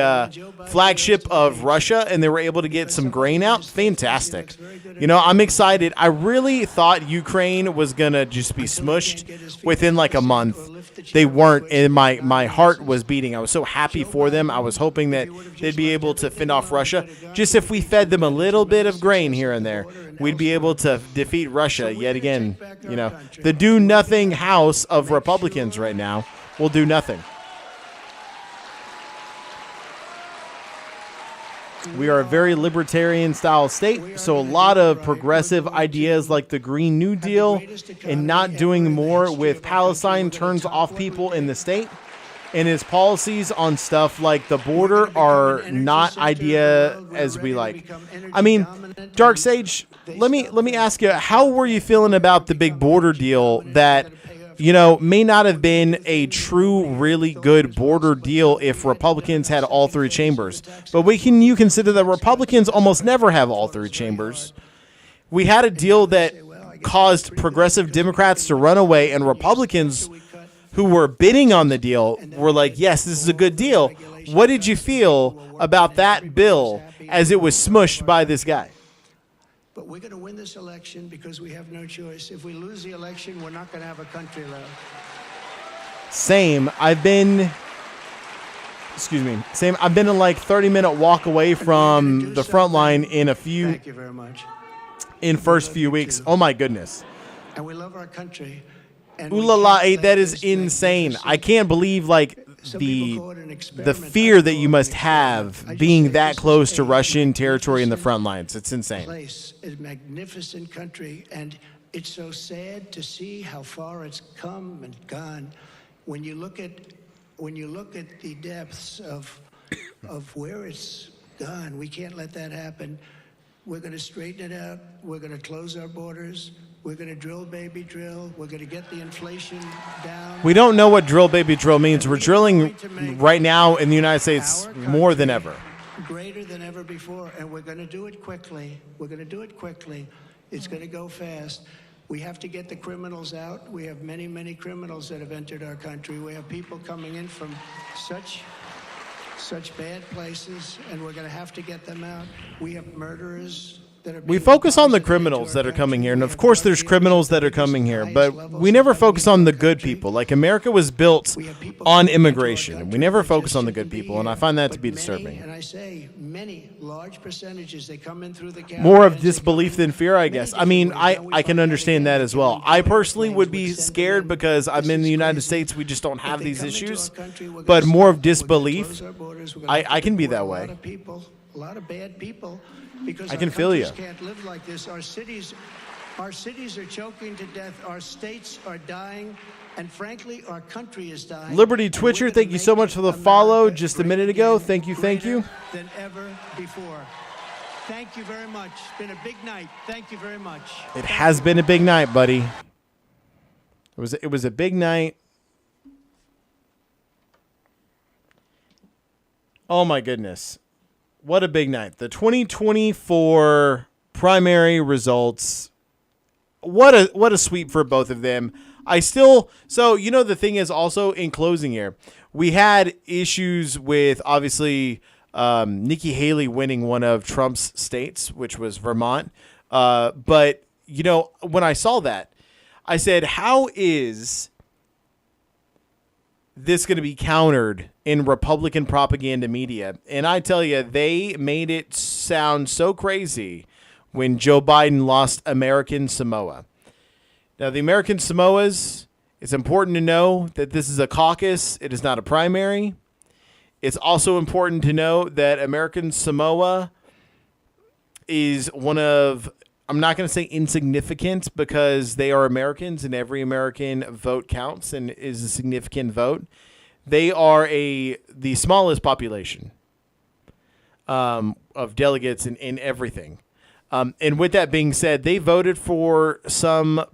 flagship of Russia, and they were able to get some grain out. Fantastic. You know, I'm excited. I really thought Ukraine was going to just be smushed within like a month. They weren't, and my heart was beating. I was so happy for them. I was hoping that they'd be able to fend off Russia. Just if we fed them a little bit of grain here and there, we'd be able to defeat Russia yet again. You know, the do-nothing house of Republicans right now will do nothing. We are a very libertarian-style state, so a lot of progressive ideas like the Green New Deal and not doing more with Palestine turns off people in the state. And his policies on stuff like the border are not idea as we like. I mean, Dark Sage, let me ask you, how were you feeling about the big border deal that, you know, may not have been a true, really good border deal if Republicans had all three chambers? But you consider that Republicans almost never have all three chambers. We had a deal that caused progressive Democrats to run away, and Republicans who were bidding on the deal were like, yes, this is a good deal. What did you feel about that bill as it was smushed by this guy? But we're going to win this election because we have no choice. If we lose the election, we're not going to have a country left. Same. I've been a like 30-minute walk away from the front line in Thank you very much. In first few weeks. Oh my goodness. And we love our country. Ooh la la, that is insane. I can't believe like the fear that you must have being that close to Russian territory in the front lines. It's insane. Place, a magnificent country, and it's so sad to see how far it's come and gone. When you look at the depths of where it's gone, we can't let that happen. We're going to straighten it out. We're going to close our borders. We're going to drill, baby, drill. We're going to get the inflation down. We don't know what drill, baby, drill means. We're drilling right now in the United States more than ever. Greater than ever before, and we're going to do it quickly. We're going to do it quickly. It's going to go fast. We have to get the criminals out. We have many, many criminals that have entered our country. We have people coming in from such bad places, and we're going to have to get them out. We have murderers. We focus on the criminals that are coming here, and of course there's criminals that are coming here, but we never focus on the good people. Like, America was built on immigration, and we never focus on the good people, and I find that to be disturbing. And I say many large percentages, they come in through the more of disbelief than fear, I guess. I mean, I can understand that as well. I personally would be scared because I'm in the United States. We just don't have these issues, but more of disbelief, I can be that way. A lot of bad people. Because I can feel you. Can't live like this. Our cities are choking to death. Our states are dying, and frankly, our country is dying. Liberty Twitcher, thank you so much for the follow just a minute ago. Thank you. Than ever before. Thank you very much. It's been a big night. Thank you very much. It has been a big night, buddy. It was a big night. Oh my goodness. What a big night. The 2024 primary results. What a sweep for both of them. So, you know, the thing is also in closing here, we had issues with obviously Nikki Haley winning one of Trump's states, which was Vermont. But, you know, when I saw that, I said, how is this going to be countered in Republican propaganda media? And I tell you, they made it sound so crazy when Joe Biden lost American Samoa. Now, the American Samoas, it's important to know that this is a caucus. It is not a primary. It's also important to know that American Samoa is one of, I'm not going to say insignificant because they are Americans and every American vote counts and is a significant vote. They are the smallest population of delegates in everything. And with that being said, they voted for some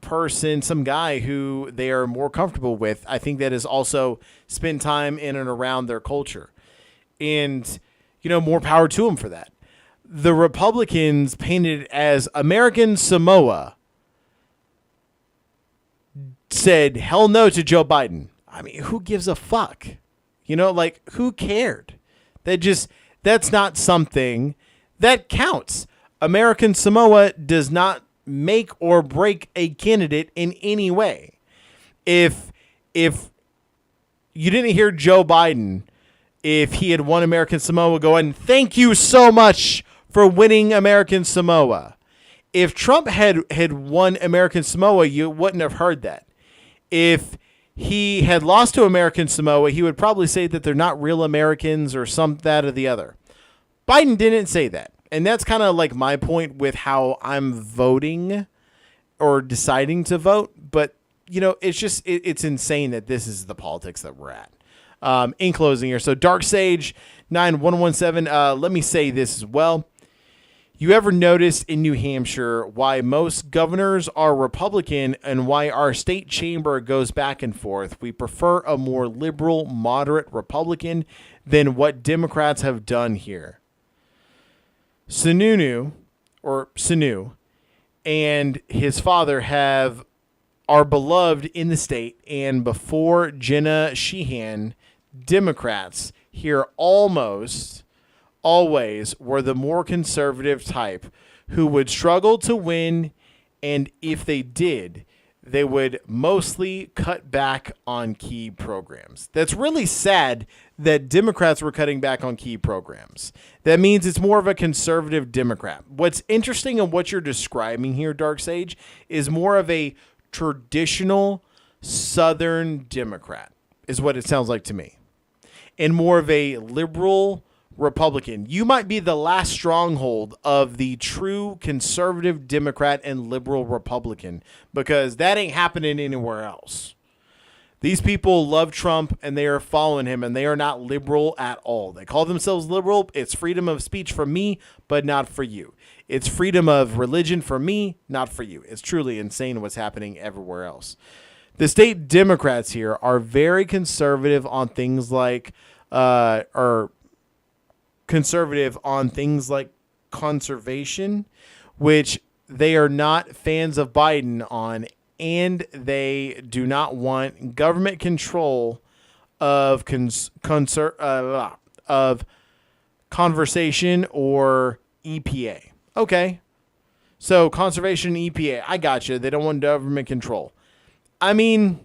guy who they are more comfortable with. I think that has also spent time in and around their culture. And, you know, more power to them for that. The Republicans painted it as American Samoa said hell no to Joe Biden. I mean, who gives a fuck? You know, like, who cared? That's not something that counts. American Samoa does not make or break a candidate in any way. If you didn't hear Joe Biden, if he had won American Samoa, go ahead and thank you so much for winning American Samoa. If Trump had won American Samoa, you wouldn't have heard that. If he had lost to American Samoa, he would probably say that they're not real Americans or some that or the other. Biden didn't say that. And that's kind of like my point with how I'm voting or deciding to vote. But, you know, it's insane that this is the politics that we're at. In closing here, so Dark Sage 9117, let me say this as well. You ever noticed in New Hampshire why most governors are Republican and why our state chamber goes back and forth? We prefer a more liberal, moderate Republican than what Democrats have done here. Sanu and his father are beloved in the state, and before Jenna Sheehan, Democrats here almost always were the more conservative type who would struggle to win, and if they did, they would mostly cut back on key programs. That's really sad that Democrats were cutting back on key programs. That means it's more of a conservative Democrat. What's interesting in what you're describing here, Dark Sage, is more of a traditional Southern Democrat, is what it sounds like to me. And more of a liberal Republican. You might be the last stronghold of the true conservative Democrat and liberal Republican, because that ain't happening anywhere else. These people love Trump and they are following him, and they are not liberal at all. They call themselves liberal. It's freedom of speech for me, but not for you. It's freedom of religion for me, not for you. It's truly insane what's happening everywhere else. The state Democrats here are very conservative on things like, conservation, which they are not fans of Biden on, and they do not want government control of conversation or EPA. Okay, so conservation and EPA, I gotcha. They don't want government control. I mean,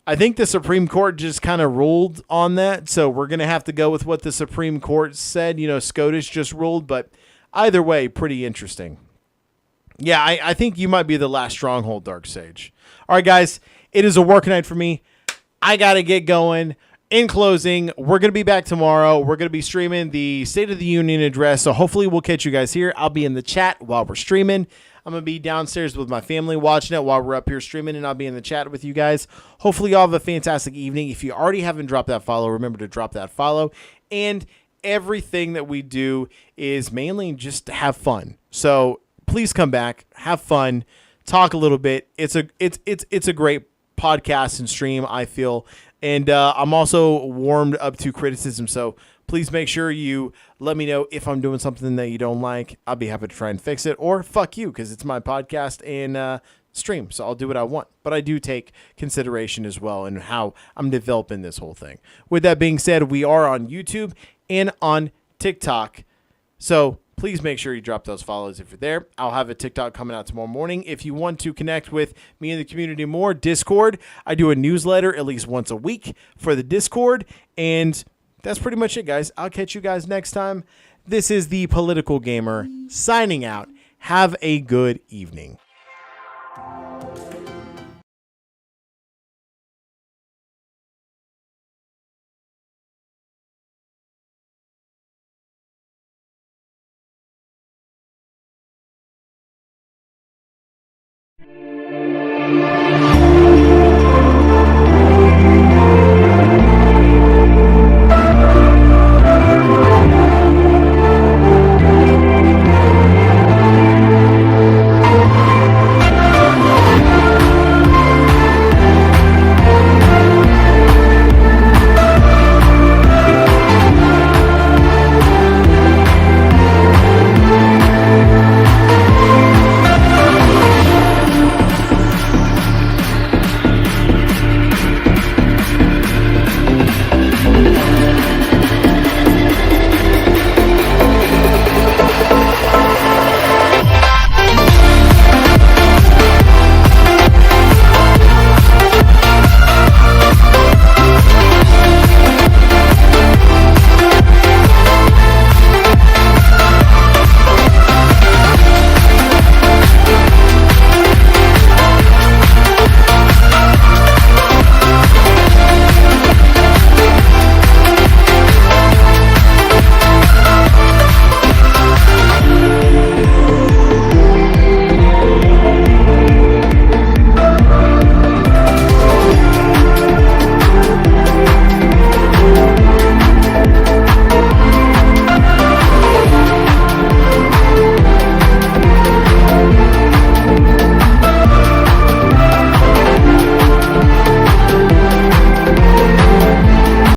I think the Supreme Court just kind of ruled on that, so we're going to have to go with what the Supreme Court said. You know, SCOTUS just ruled, but either way, pretty interesting. Yeah, I think you might be the last stronghold, Dark Sage. All right, guys, it is a work night for me. I got to get going. In closing, we're going to be back tomorrow. We're going to be streaming the State of the Union address, so hopefully we'll catch you guys here. I'll be in the chat while we're streaming. I'm going to be downstairs with my family watching it while we're up here streaming, and I'll be in the chat with you guys. Hopefully you all have a fantastic evening. If you already haven't dropped that follow, remember to drop that follow. And everything that we do is mainly just to have fun. So please come back, have fun, talk a little bit. It's a great podcast and stream, I feel. And I'm also warmed up to criticism, so please make sure you let me know if I'm doing something that you don't like. I'll be happy to try and fix it, or fuck you, because it's my podcast and stream, so I'll do what I want. But I do take consideration as well in how I'm developing this whole thing. With that being said, we are on YouTube and on TikTok. So please make sure you drop those follows if you're there. I'll have a TikTok coming out tomorrow morning. If you want to connect with me and the community more, Discord. I do a newsletter at least once a week for the Discord. And that's pretty much it, guys. I'll catch you guys next time. This is the Political Gamer signing out. Have a good evening.